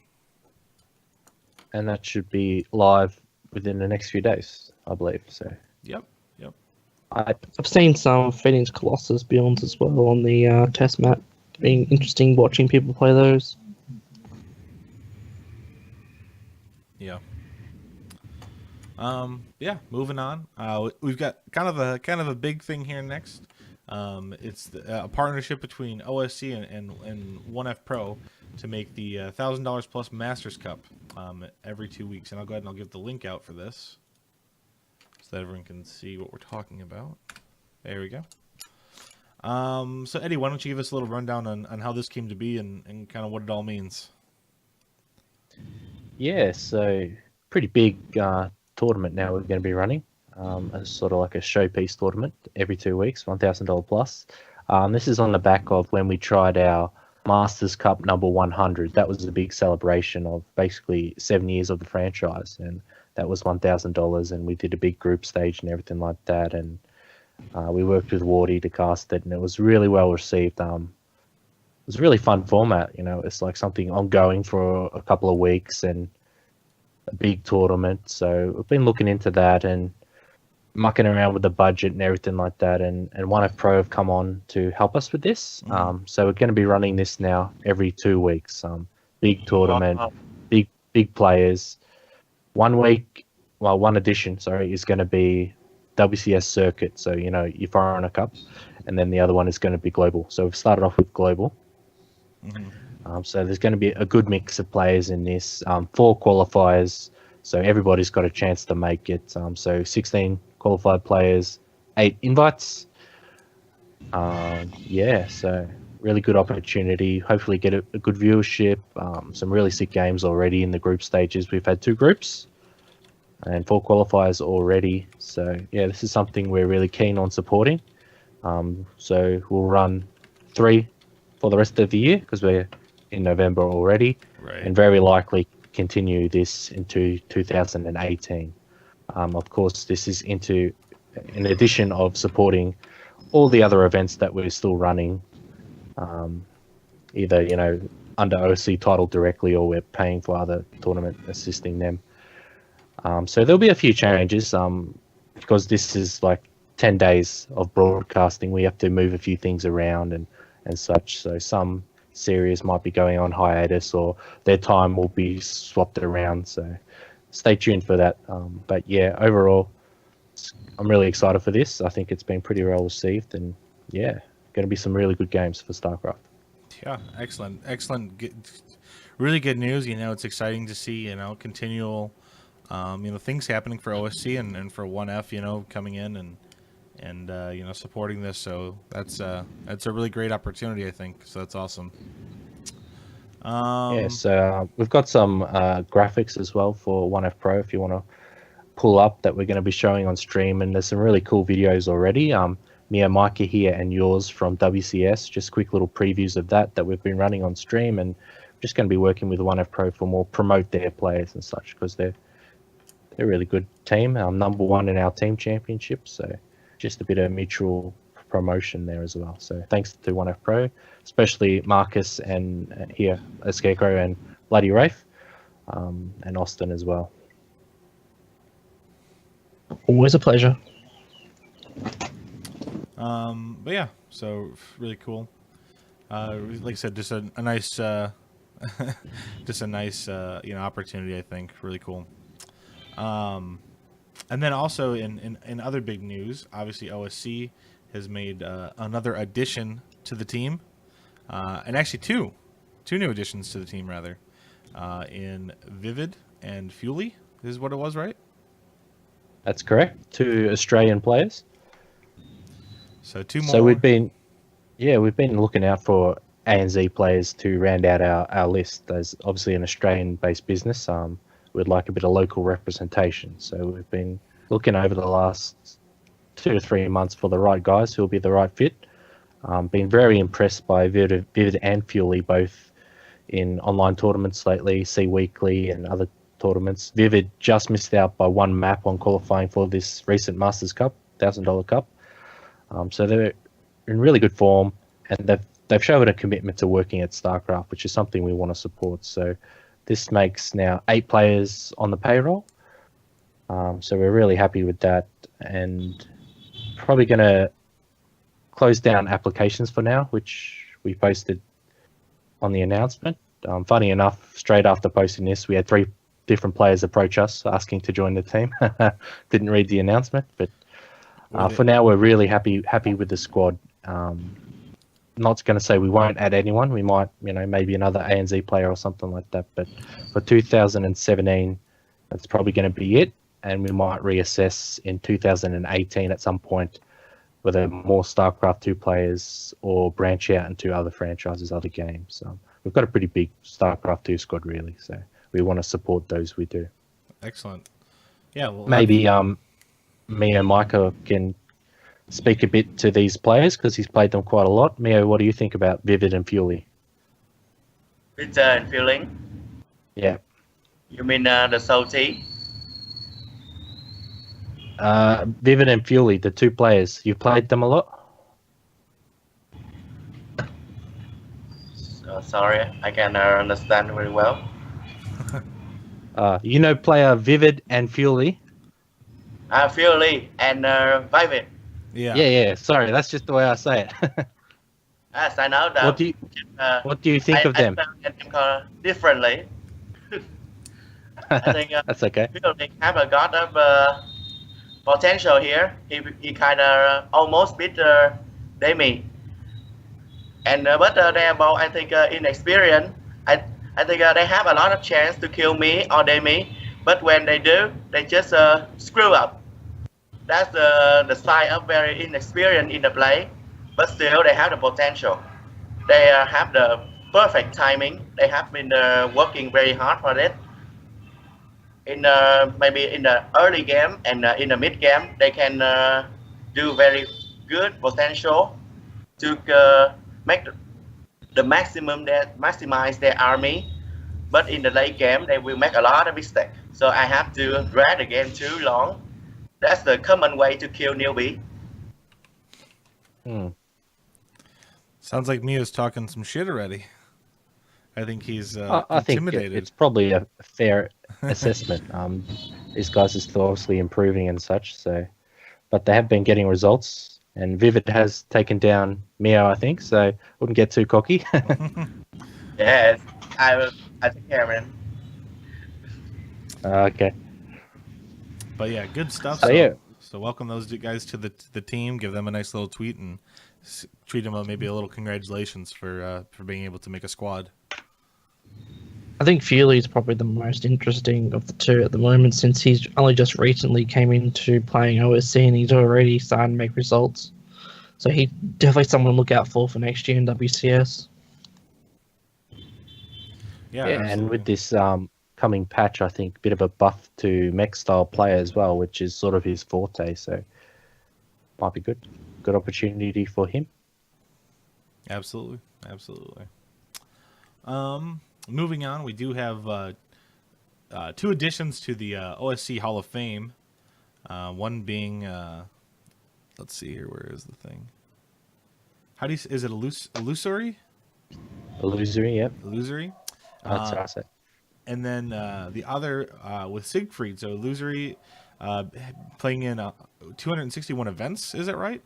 And that should be live within the next few days, I believe. So Yep. I've seen some Phoenix Colossus Beyonds as well on the test map. Being interesting watching people play those. Yeah. Yeah. Moving on. We've got kind of a big thing here next. It's a partnership between OSC and 1F Pro to make the $1,000 plus Masters Cup every 2 weeks. And I'll go ahead and I'll give the link out for this so that everyone can see what we're talking about. There we go. So Eddie, why don't you give us a little rundown on how this came to be and kind of what it all means? yeah, so pretty big tournament now we're going to be running. As sort of like a showpiece tournament every 2 weeks, $1,000 plus. This is on the back of when we tried our Masters Cup number 100. That was a big celebration of basically 7 years of the franchise, and that was $1,000. And we did a big group stage and everything like that. And we worked with Wardy to cast it, and it was really well received. It was a really fun format. You know, it's like something ongoing for a couple of weeks and a big tournament. So we've been looking into that and mucking around with the budget and everything like that, and 1F Pro have come on to help us with this. So we're going to be running this now every 2 weeks. Big tournament, big players. 1 week, well, one edition, sorry, is going to be WCS circuit. So, you know, your Foreigner Cup, and then the other one is going to be global. So we've started off with global. So there's going to be a good mix of players in this. 4 qualifiers, so everybody's got a chance to make it. So 16 qualified players, 8 invites. Yeah, so really good opportunity. Hopefully get a good viewership. Some really sick games already in the group stages. We've had 2 groups and 4 qualifiers already. So yeah, this is something we're really keen on supporting. So we'll run 3 for the rest of the year because we're in November already, Right. and very likely continue this into 2018. Of course, this is in addition of supporting all the other events that we're still running, either, you know, under OSC title directly, or we're paying for other tournament assisting them. So there'll be a few changes because this is like 10 days of broadcasting. We have to move a few things around and such. So some series might be going on hiatus, or their time will be swapped around. So stay tuned for that. But yeah, overall, I'm really excited for this. I think it's been pretty well received, and yeah, going to be some really good games for StarCraft. Yeah, excellent. Really good news. You know, it's exciting to see, you know, continual, you know, things happening for OSC and for 1F, you know, coming in and you know, supporting this. So that's a really great opportunity, I think. So that's awesome. Yeah, so we've got some graphics as well for 1F Pro if you want to pull up, that we're going to be showing on stream, and there's some really cool videos already. Mia, Micah here, and yours from WCS, just quick little previews of that we've been running on stream, and just going to be working with 1F Pro for more promote their players and such, because they're a really good team. Number 1 in our team championship, so just a bit of mutual promotion there as well. So thanks to 1F Pro, especially Marcus and here Scarecrow and Bloody Rafe, and Austin as well. Always a pleasure. But yeah, so really cool. Like I said, just a nice, just a nice, you know, opportunity. I think really cool. And then also in other big news, obviously OSC has made another addition to the team, and actually two new additions to the team rather, in Vivid and Fuely. This is what it was, right? That's correct. 2 Australian players. So 2 more. So we've been looking out for ANZ players to round out our list. As obviously an Australian-based business, we'd like a bit of local representation. So we've been looking over the last 2 to 3 months for the right guys who will be the right fit. Been very impressed by Vivid and Fury, both in online tournaments lately, C Weekly and other tournaments. Vivid just missed out by one map on qualifying for this recent Masters Cup, $1,000 Cup. So they're in really good form, and they've shown a commitment to working at StarCraft, which is something we want to support. So this makes now 8 players on the payroll. So we're really happy with that, and probably going to close down applications for now, which we posted on the announcement. Funny enough, straight after posting this, we had 3 different players approach us asking to join the team. Didn't read the announcement, but for now we're really happy with the squad. Not going to say we won't add anyone. We might, maybe another ANZ player or something like that. But for 2017, that's probably going to be it. And we might reassess in 2018 at some point whether more StarCraft 2 players or branch out into other franchises, other games. We've got a pretty big StarCraft 2 squad, really. So we want to support those we do. Excellent. Yeah. Well, maybe Mio Micah can speak a bit to these players because he's played them quite a lot. Mio, what do you think about Vivid and Fury? Bitter and feeling. Yeah. You mean the salty? Vivid and Fury, the 2 players. You've played them a lot? Sorry, I can understand very well. Player Vivid and Fury? Fury and Vivid. Yeah. Sorry, that's just the way I say it. Yes, I know that. What do you think of them? I think differently. I think that's okay. Fury have a got of potential here. He kind of almost beat Demi. And but they are both, I think, inexperienced. I think they have a lot of chance to kill me or Demi, but when they do, they just screw up. That's the sign of very inexperienced in the play, but still they have the potential. They have the perfect timing. They have been working very hard for it. Maybe in the early game and in the mid game, they can do very good potential to make the maximize their army. But in the late game, they will make a lot of mistakes. So I have to drag the game too long. That's the common way to kill newbie. Sounds like Mio's talking some shit already. I think he's I think intimidated. it's probably a fair assessment. These guys are still obviously improving and such, but they have been getting results. And Vivid has taken down Mio, I think, so wouldn't get too cocky. Yes, I take care of him. Okay. But yeah, good stuff. So welcome those guys to the team. Give them a nice little tweet and treat them maybe a little congratulations for being able to make a squad. I think Fury is probably the most interesting of the 2 at the moment, since he's only just recently came into playing OSC and he's already starting to make results. So he's definitely someone to look out for next year in WCS. Yeah, and with this coming patch, I think a bit of a buff to mech style play as well, which is sort of his forte. So might be good opportunity for him. Absolutely. Moving on, we do have 2 additions to the OSC Hall of Fame. One being, let's see here, where is the thing? Is it illusory? Illusory, yep. Illusory. That's what I said. And then the other with Siegfried. So illusory, playing in 261 events. Is it right?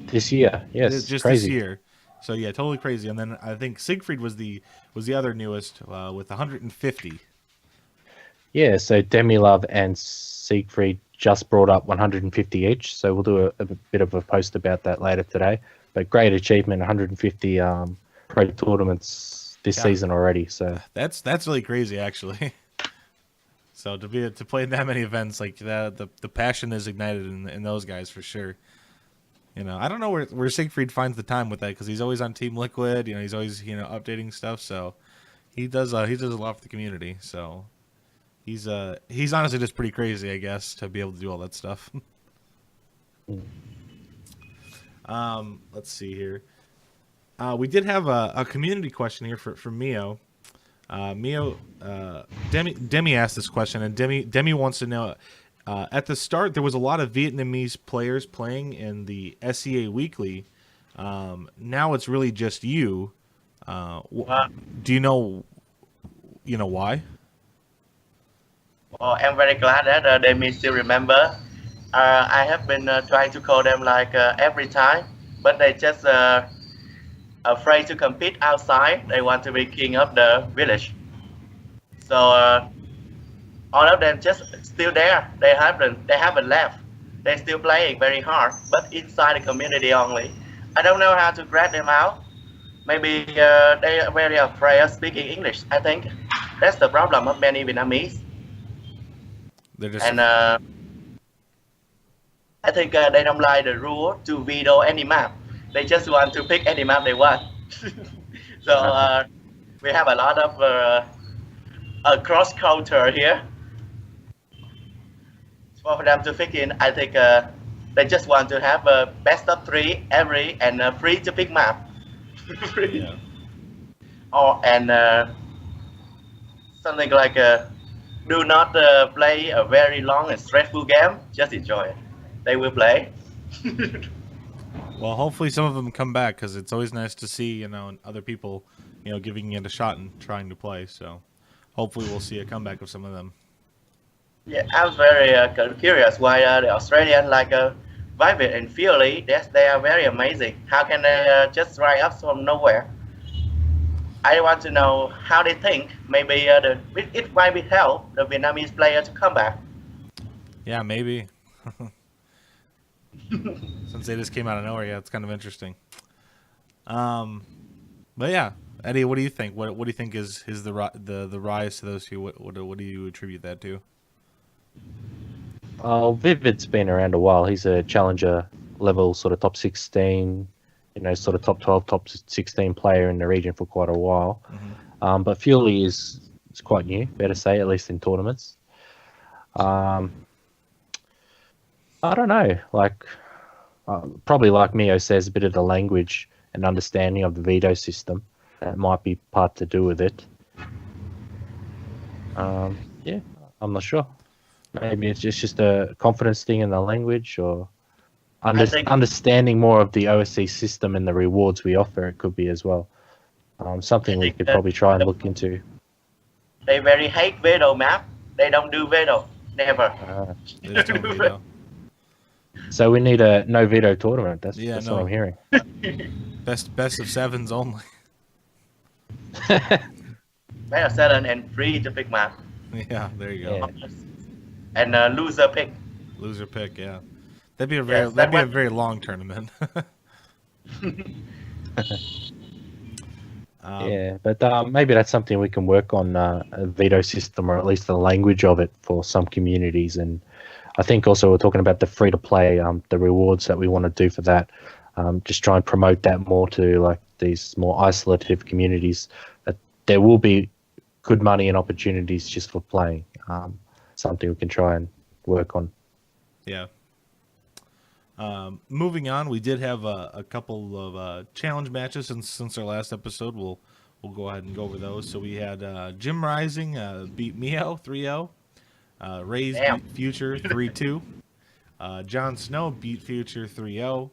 This year, yes. Just crazy. this year. So yeah, totally crazy. And then I think Siegfried was the other newest with 150. Yeah, so Demilove and Siegfried just brought up 150 each. So we'll do a bit of a post about that later today. But great achievement, 150 pro tournaments this season already. So that's really crazy, actually. So to play that many events like that, the passion is ignited in those guys for sure. I don't know where Siegfried finds the time with that, because he's always on Team Liquid. He's always updating stuff. So he does a lot for the community. So He's honestly just pretty crazy, I guess, to be able to do all that stuff. Let's see here. We did have a community question here for Mio. Demi asked this question, and Demi wants to know. At the start, there was a lot of Vietnamese players playing in the SEA Weekly. Now it's really just you. Do you know why? Well, I'm very glad that they may still remember. I have been trying to call them like every time, but they just afraid to compete outside. They want to be king of the village. So all of them just still there. They haven't left. They're still playing very hard, but inside the community only. I don't know how to grab them out. Maybe they are very afraid of speaking English. I think that's the problem of many Vietnamese. They're just And I think they don't like the rule to veto any map. They just want to pick any map they want. So we have a lot of cross culture here. For them to pick in, I think they just want to have a best of 3 every and free to pick map. yeah. Something like do not play a very long and stressful game. Just enjoy it. They will play. Well, hopefully some of them come back because it's always nice to see other people giving it a shot and trying to play. So hopefully we'll see a comeback of some of them. Yeah, I was very curious why the Australian like Vivid and Fury, they are very amazing. How can they just rise up from nowhere? I want to know how they think. Maybe it might be help the Vietnamese player to come back. Yeah, maybe. Since they just came out of nowhere, yeah, it's kind of interesting. But yeah, Eddie, what do you think? What do you think is the rise to those two? What do you attribute that to? Vivid's been around a while. He's a challenger level, sort of top 16, sort of top 12, top 16 player in the region for quite a while. Mm-hmm. But Fury is quite new, better say, at least in tournaments. I don't know, probably like Mio says, a bit of the language and understanding of the veto system that might be part to do with it. Yeah, I'm not sure. Maybe it's just a confidence thing in the language, or understanding more of the OSC system and the rewards we offer. It could be as well. Something we could probably try and look into. They very hate veto map. They don't do veto. Never. They just don't veto. So we need a no veto tournament. That's what I'm hearing. Best of 7s only. Better 7 and free to pick map. Yeah, there you go. Yeah. And loser pick. Loser pick, yeah. That'd be a very long tournament. Yeah, but maybe that's something we can work on, a veto system, or at least the language of it for some communities. And I think also we're talking about the free to play, the rewards that we want to do for that. Just try and promote that more to like these more isolative communities. That there will be good money and opportunities just for playing. Something we can try and work on. Yeah. Moving on, we did have a couple of challenge matches since our last episode. We'll go ahead and go over those. So we had Jim Rising beat Mio 3-0. Ray's beat Future 3-2. Jon Snow beat Future 3-0.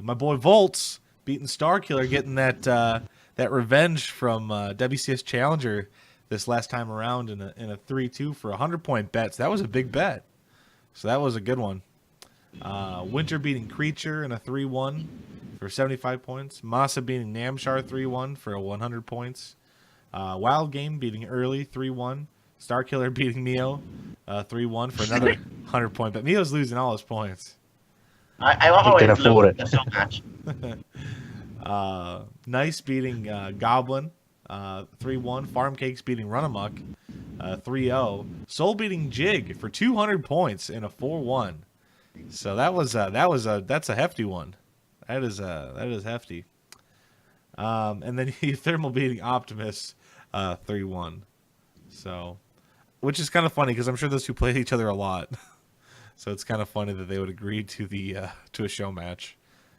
My boy Volts beating Starkiller, getting that revenge from WCS Challenger this last time around in a 3-2 for 100-point bet. So that was a big bet. So that was a good one. Winter beating Creature in a 3-1 for 75 points. Masa beating Namshar 3-1 for 100 points. Wild Game beating Early 3-1. Starkiller beating Mio 3-1 for another 100-point bet. Mio's losing all his points. I always afford lose so much. Nice beating Goblin 3-1. Farm Cakes beating Runamuck 3-0. Soul beating Jig for 200 points in a 4-1. So that's a hefty one. That is hefty. And then Thermal beating Optimus 3-1. So which is kind of funny because I'm sure those two play each other a lot. So it's kind of funny that they would agree to the to a show match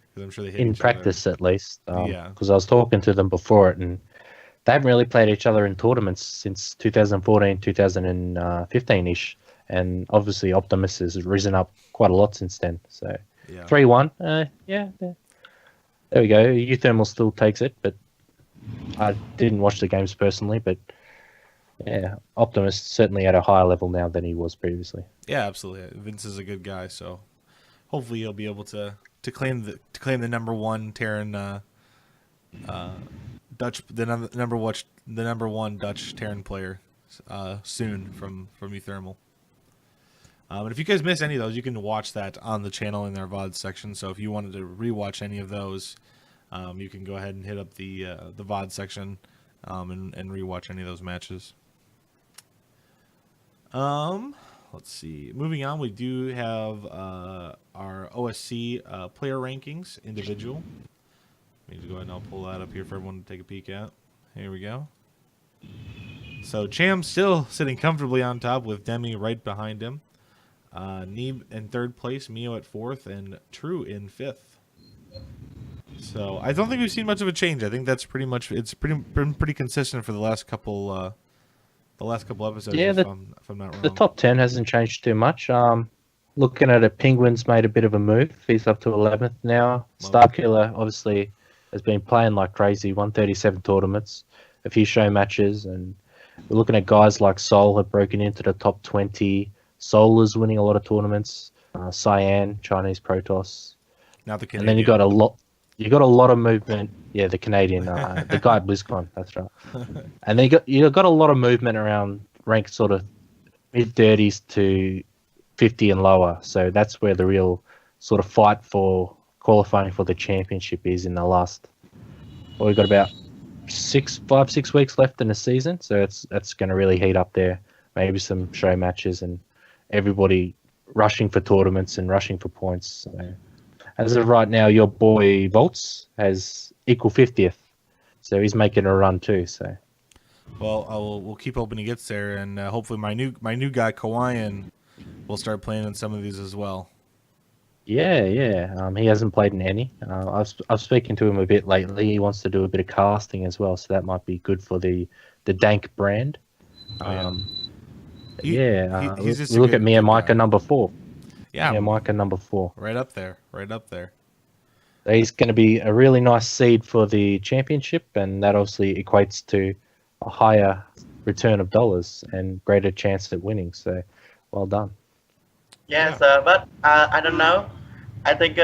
because I'm sure they hit In each practice, at least. Yeah. Because I was talking to them before it, and they haven't really played each other in tournaments since 2014, 2015-ish. And obviously Optimus has risen up quite a lot since then. So other. Yeah. 3-1. Yeah. There we go. Uthermal still takes it, but I didn't watch the games personally. But yeah, Optimus certainly at a higher level now than he was previously. Yeah, absolutely. Vince is a good guy, so hopefully he'll be able to claim the number one Terran Dutch the number one Dutch Terran player soon from Uthermal. And if you guys miss any of those, you can watch that on the channel in our VOD section. So if you wanted to rewatch any of those, you can go ahead and hit up the VOD section and rewatch any of those matches. Let's see. Moving on, we do have our OSC player rankings individual. Let me just go ahead and I'll pull that up here for everyone to take a peek at. Here we go. So Cham still sitting comfortably on top with Demi right behind him. Neeb in third place, Mio at fourth, and True in fifth. So I don't think we've seen much of a change. I think that's pretty much been pretty consistent for the last couple episodes. Yeah, if I'm not wrong. The top 10 hasn't changed too much. Looking at it, Penguin's made a bit of a move. He's up to 11th now. Starkiller obviously has been playing like crazy. 137 tournaments, a few show matches, and we're looking at guys like Sol have broken into the top 20. Solar's winning a lot of tournaments. Cyan, Chinese Protoss. Now the Canadian. And then you got a lot of movement. Yeah, the Canadian, the guy at BlizzCon, that's right. And then you got a lot of movement around ranked sort of mid-30s to 50 and lower. So that's where the real sort of fight for qualifying for the championship is in the last. Well, we've got about 5-6 weeks left in the season, so that's going to really heat up there. Maybe some show matches and everybody rushing for tournaments and rushing for points. So as of right now, your boy Volts has equal 50th, so he's making a run too. So, well, we'll keep hoping he gets there, and hopefully my new guy Kawaiian will start playing in some of these as well. Yeah. He hasn't played in any. I've spoken to him a bit lately. He wants to do a bit of casting as well, so that might be good for the Dank brand. He's just a look good- at Mia good Micah guy. number 4. Yeah, Mia Micah number 4. right up there. He's going to be a really nice seed for the championship, and that obviously equates to a higher return of dollars and greater chance at winning. So, well done. Yes, but I don't know. I think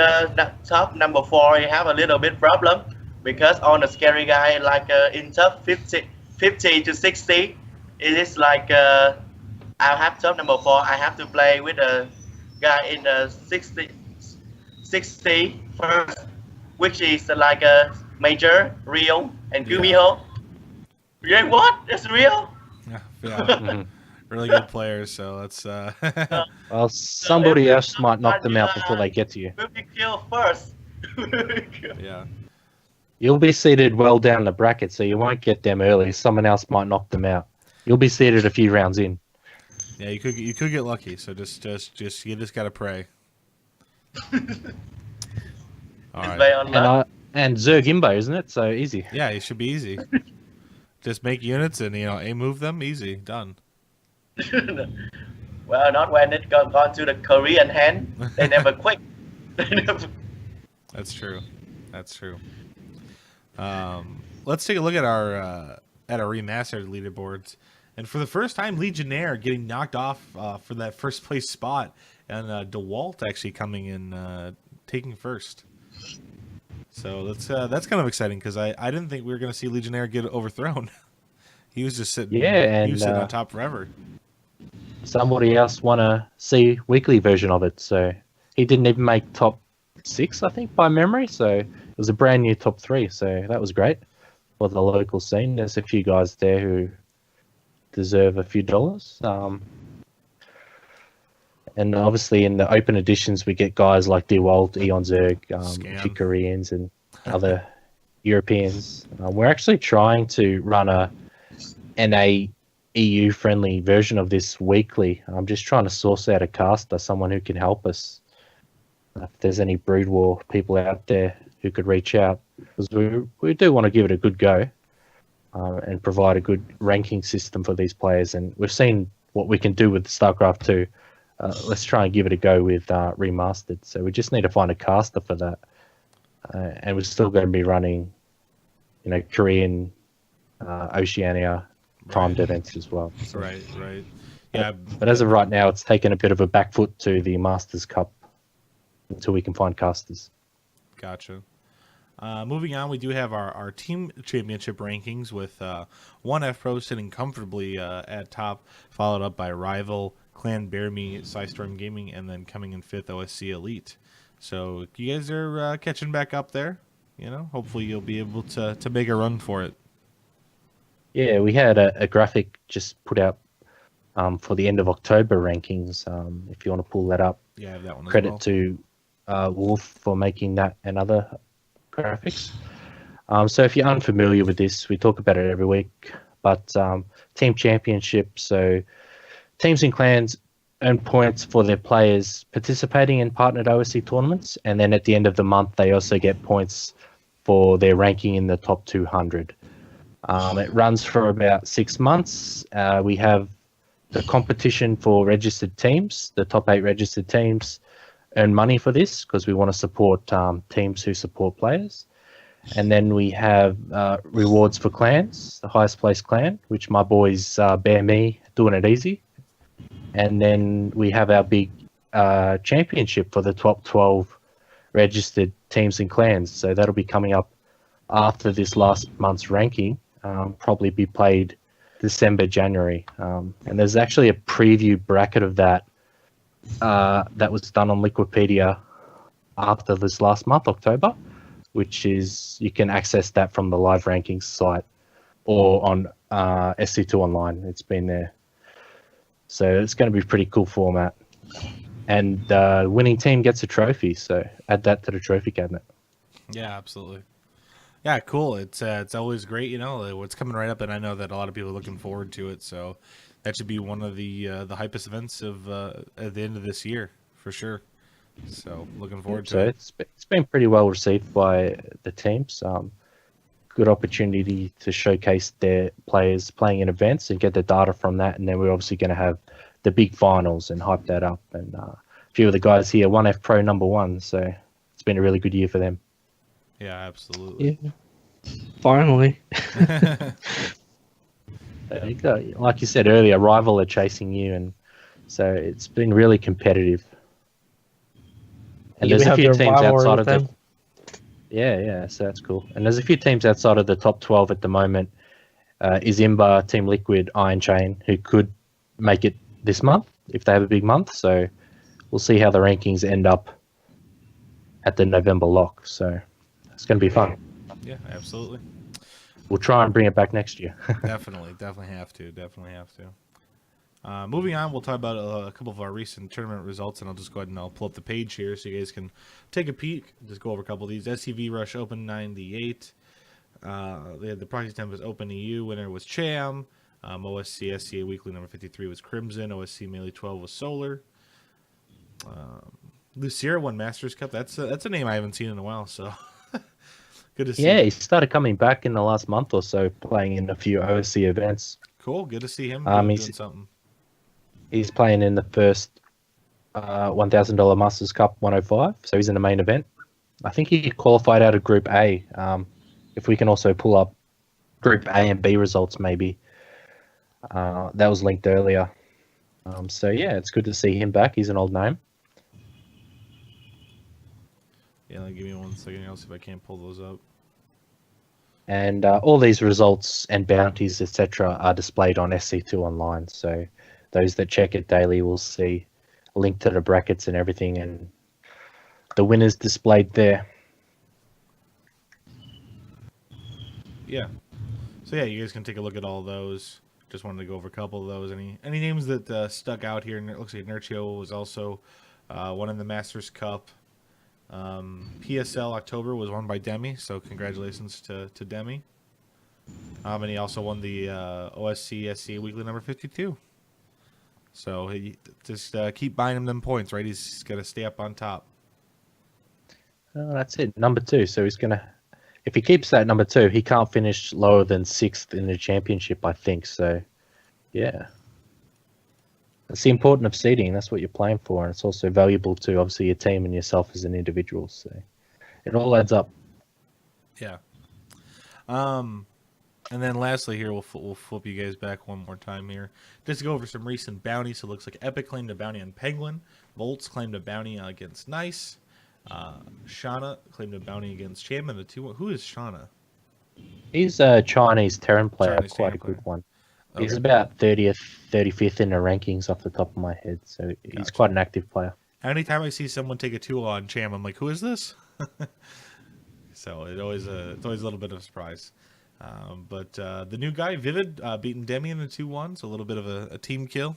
top number 4 you have a little bit problem because on the scary guy like in top 50 to 60, it is like I have top number 4. I have to play with a guy in the 60 first, which is like a Major, Rio, and Gumiho. Yeah, what? That's real? Yeah. Really good players. So that's. Well, somebody else might knock them out before they get to you. Will be killed first. Yeah. You'll be seated well down the bracket, so you won't get them early. Someone else might knock them out. You'll be seated a few rounds in. Yeah, you could get lucky. So just you just gotta pray. All right. And Zerg Imbo, isn't it? So easy. Yeah, it should be easy. Just make units and move them easy. Done. Well, not when it gone to the Korean hand. They never quit. That's true. Let's take a look at our remastered leaderboards. And for the first time, Legionnaire getting knocked off for that first place spot, and DeWalt actually coming in, taking first. So that's kind of exciting because I didn't think we were going to see Legionnaire get overthrown. He was just sitting. Yeah, he was sitting on top forever. Somebody else won a C weekly version of it, so he didn't even make top 6, I think, by memory. So it was a brand new top 3, so that was great for the local scene. There's a few guys there who deserve a few dollars. And obviously in the open editions, we get guys like DeWalt, Eon Zerg, a few Koreans and other Europeans. We're actually trying to run a NA EU friendly version of this weekly. I'm just trying to source out a caster, someone who can help us. If there's any Brood War people out there who could reach out, because we do want to give it a good go and provide a good ranking system for these players. And we've seen what we can do with StarCraft 2. Let's try and give it a go with Remastered. So we just need to find a caster for that. And we're still going to be running, Korean, Oceania timed events as well. So. Right. Yeah. But as of right now, it's taken a bit of a back foot to the Masters Cup until we can find casters. Gotcha. Moving on, we do have our team championship rankings with one F Pro sitting comfortably at top, followed up by Rival, Clan Bear Me, Storm Gaming, and then coming in fifth, OSC Elite. So you guys are catching back up there. Hopefully you'll be able to make a run for it. Yeah, we had a graphic just put out for the end of October rankings. If you want to pull that up, Yeah, I have that one. credit as well. to Wolf for making that and other graphics. So if you're unfamiliar with this, we talk about it every week. But team championship, so teams and clans earn points for their players participating in partnered OSC tournaments, and then at the end of the month, they also get points for their ranking in the top 200. It runs for about 6 months. We have the competition for registered teams. The top 8 registered teams earn money for this because we want to support teams who support players. And then we have rewards for clans, the highest placed clan, which my boys Bear Me doing it easy. And then we have our big championship for the top 12 registered teams and clans. So that'll be coming up after this last month's ranking, probably be played December, January. And there's actually a preview bracket of that that was done on Liquipedia after this last month, October, which is you can access that from the live rankings site or on SC2 Online. It's been there. So it's going to be a pretty cool format. And the winning team gets a trophy, so add that to the trophy cabinet. Yeah, absolutely. Yeah, cool. It's always great, what's coming right up, and I know that a lot of people are looking forward to it. So that should be one of the hypest events of at the end of this year for sure. So looking forward to it. It's been pretty well received by the teams. Good opportunity to showcase their players playing in events and get the data from that, and then we're obviously going to have the big finals and hype that up. And a few of the guys here, 1F Pro #1, so it's been a really good year for them. Yeah, absolutely. Yeah. Finally. Like you said earlier, Rival are chasing you, and so it's been really competitive. And Yeah, there's we a have few your teams rivalry outside with of them. the yeah, so that's cool. And there's a few teams outside of the top 12 at the moment. Izimba, Team Liquid, Iron Chain, who could make it this month if they have a big month. So we'll see how the rankings end up at the November lock. So it's going to be fun. Yeah, absolutely. We'll try and bring it back next year. Definitely have to. Moving on, we'll talk about a couple of our recent tournament results, and I'll just go ahead and I'll pull up the page here so you guys can take a peek. Just go over a couple of these. SCV Rush Open 98. The proxy temp was Open EU. Winner was Cham. OSC SCA Weekly number 53 was Crimson. OSC Melee 12 was Solar. Lucira won Masters Cup. That's a name I haven't seen in a while, so good to see. Yeah, he started coming back in the last month or so, playing in a few OSC events. Cool. Good to see him doing something. He's playing in the first $1,000 Masters Cup 105, so he's in the main event. I think he qualified out of Group A. If we can also pull up Group A and B results, maybe. That was linked earlier. So, yeah, it's good to see him back. He's an old name. Yeah, give me 1 second. I'll see if I can't pull those up. And all these results and bounties, etc., are displayed on SC2 Online. So those that check it daily will see a link to the brackets and everything, and the winners displayed there. Yeah. So yeah, you guys can take a look at all those. Just wanted to go over a couple of those. Any names that stuck out here? And it looks like Nerchio was also one in the Masters Cup. PSL October was won by Demi, so congratulations to Demi. And he also won the OSC SC Weekly number 52. So he just keep buying him them points, right? He's got to stay up on top. Oh, that's it, number 2. So he's gonna, if he keeps that number 2, he can't finish lower than 6th in the championship, I think. So, yeah, that's the importance of seeding. That's what you're playing for, and it's also valuable to obviously your team and yourself as an individual. So it all adds up. Yeah. And then lastly here, we'll flip you guys back one more time here. Just to go over some recent bounties. So it looks like Epic claimed a bounty on Penguin. Volts claimed a bounty against Nice. Shauna claimed a bounty against Cham and a 2-1. Who is Shauna? He's a Chinese Terran player, Chinese quite Terran a good player. one. Okay. He's about 30th, 35th in the rankings off the top of my head. So he's Gotcha. quite an active player. Anytime I see someone take a 2 on Cham, I'm like, who is this? So it's always a little bit of a surprise. But the new guy, Vivid, beating Demi in the 2-1, so a little bit of a team kill.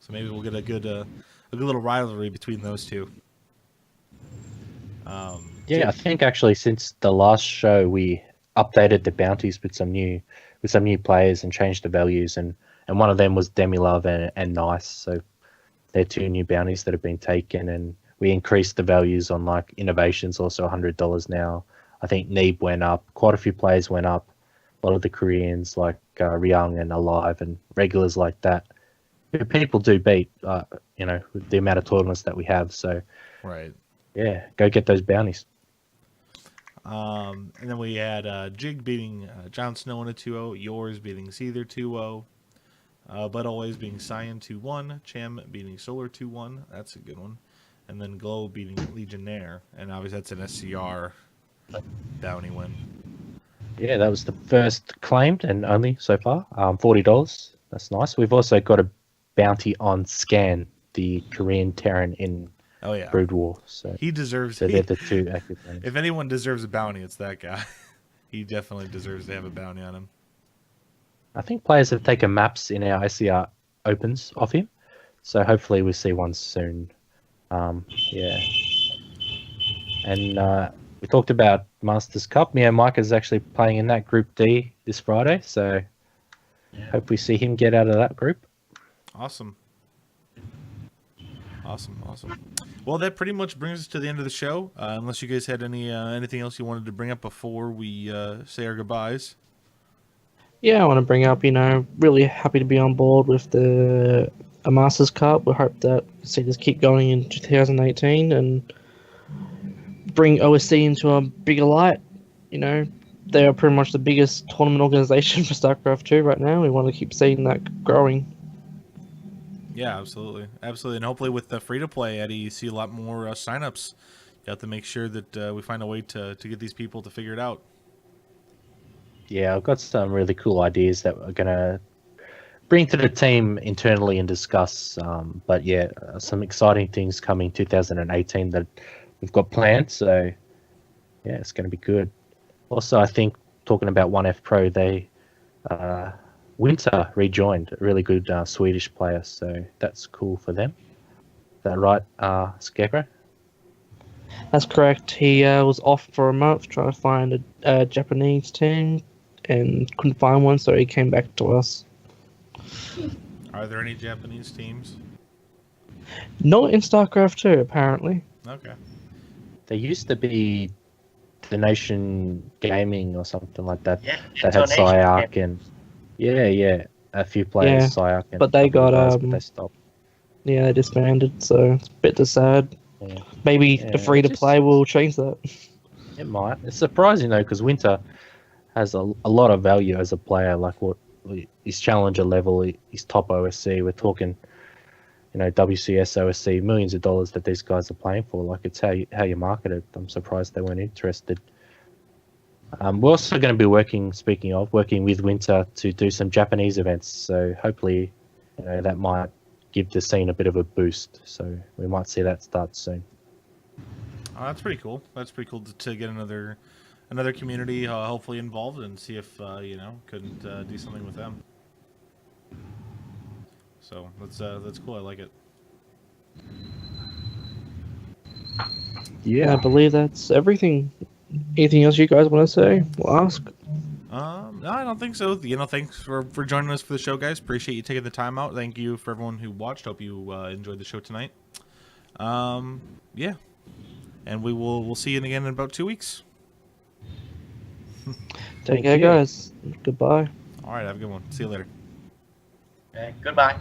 So maybe we'll get a good little rivalry between those two. Yeah, I think actually since the last show we updated the bounties with some new players and changed the values, and one of them was Demilove and Nice. So they're 2 new bounties that have been taken, and we increased the values on like innovations, also $100 now. I think Neeb went up, quite a few players went up. A lot of the Koreans like Ryung and Alive and regulars like that, who people do beat, with the amount of tournaments that we have. So Right. yeah, go get those bounties. And then we had Jig beating Jon Snow in a 2-0, Yours beating Seether 2-0, but Always beating Cyan 2-1, Cham beating Solar 2-1, that's a good one, and then Glow beating Legionnaire, and obviously that's an SCR bounty win. Yeah, that was the first claimed and only so far. $40. That's nice. We've also got a bounty on Scan, the Korean Terran in Oh yeah, Brood War. So he deserves. they're the 2 active names. If anyone deserves a bounty, it's that guy. He definitely deserves to have a bounty on him. I think players have taken maps in our ICR opens off him, so hopefully we see one soon. Yeah, and we talked about Masters Cup. Me and Mike is actually playing in that Group D this Friday, so hope we see him get out of that group. Awesome. Well, that pretty much brings us to the end of the show. Unless you guys had anything else you wanted to bring up before we say our goodbyes. Yeah, I want to bring up, really happy to be on board with the Masters Cup. We hope that see this keep going in 2018 and bring OSC into a bigger light. They are pretty much the biggest tournament organization for StarCraft 2 right now. We want to keep seeing that growing. Yeah, absolutely. And hopefully with the free-to-play, Eddie, you see a lot more signups. You have to make sure that we find a way to get these people to figure it out. Yeah, I've got some really cool ideas that we're going to bring to the team internally and discuss. But yeah, some exciting things coming 2018 that we've got planned. So yeah, it's going to be good. Also, I think talking about 1F Pro, they Winter rejoined, a really good Swedish player. So that's cool for them. Is that right, Scarecrow? That's correct. He was off for a month trying to find a Japanese team and couldn't find one, so he came back to us. Are there any Japanese teams? Not in StarCraft 2, apparently. Okay. There used to be the Nation Gaming or something like that. Yeah, That had Donation. Syak and a few players, Yeah, Syak and but they a couple of got, guys, but they stopped. Yeah, they disbanded, so it's a bit sad. Yeah. Maybe Yeah, the free-to-play will change that. It might. It's surprising though, because Winter has a lot of value as a player. Like what his challenger level, his top OSC. We're talking, WCS OSC, millions of dollars that these guys are playing for. Like it's how you market it. I'm surprised they weren't interested. We're also going to be working with Winter to do some Japanese events. So hopefully, that might give the scene a bit of a boost. So we might see that start soon. Oh, that's pretty cool. That's pretty cool to get another community hopefully involved and see if couldn't do something with them. So that's cool. I like it. Yeah, I believe that's everything. Anything else you guys want to say? We'll ask. No, No, I don't think so. Thanks for joining us for the show, guys. Appreciate you taking the time out. Thank you for everyone who watched. Hope you enjoyed the show tonight. Yeah, and we'll see you again in about 2 weeks. Take Thank care, you. guys. Goodbye. All right, have a good one. See you later. Okay, goodbye.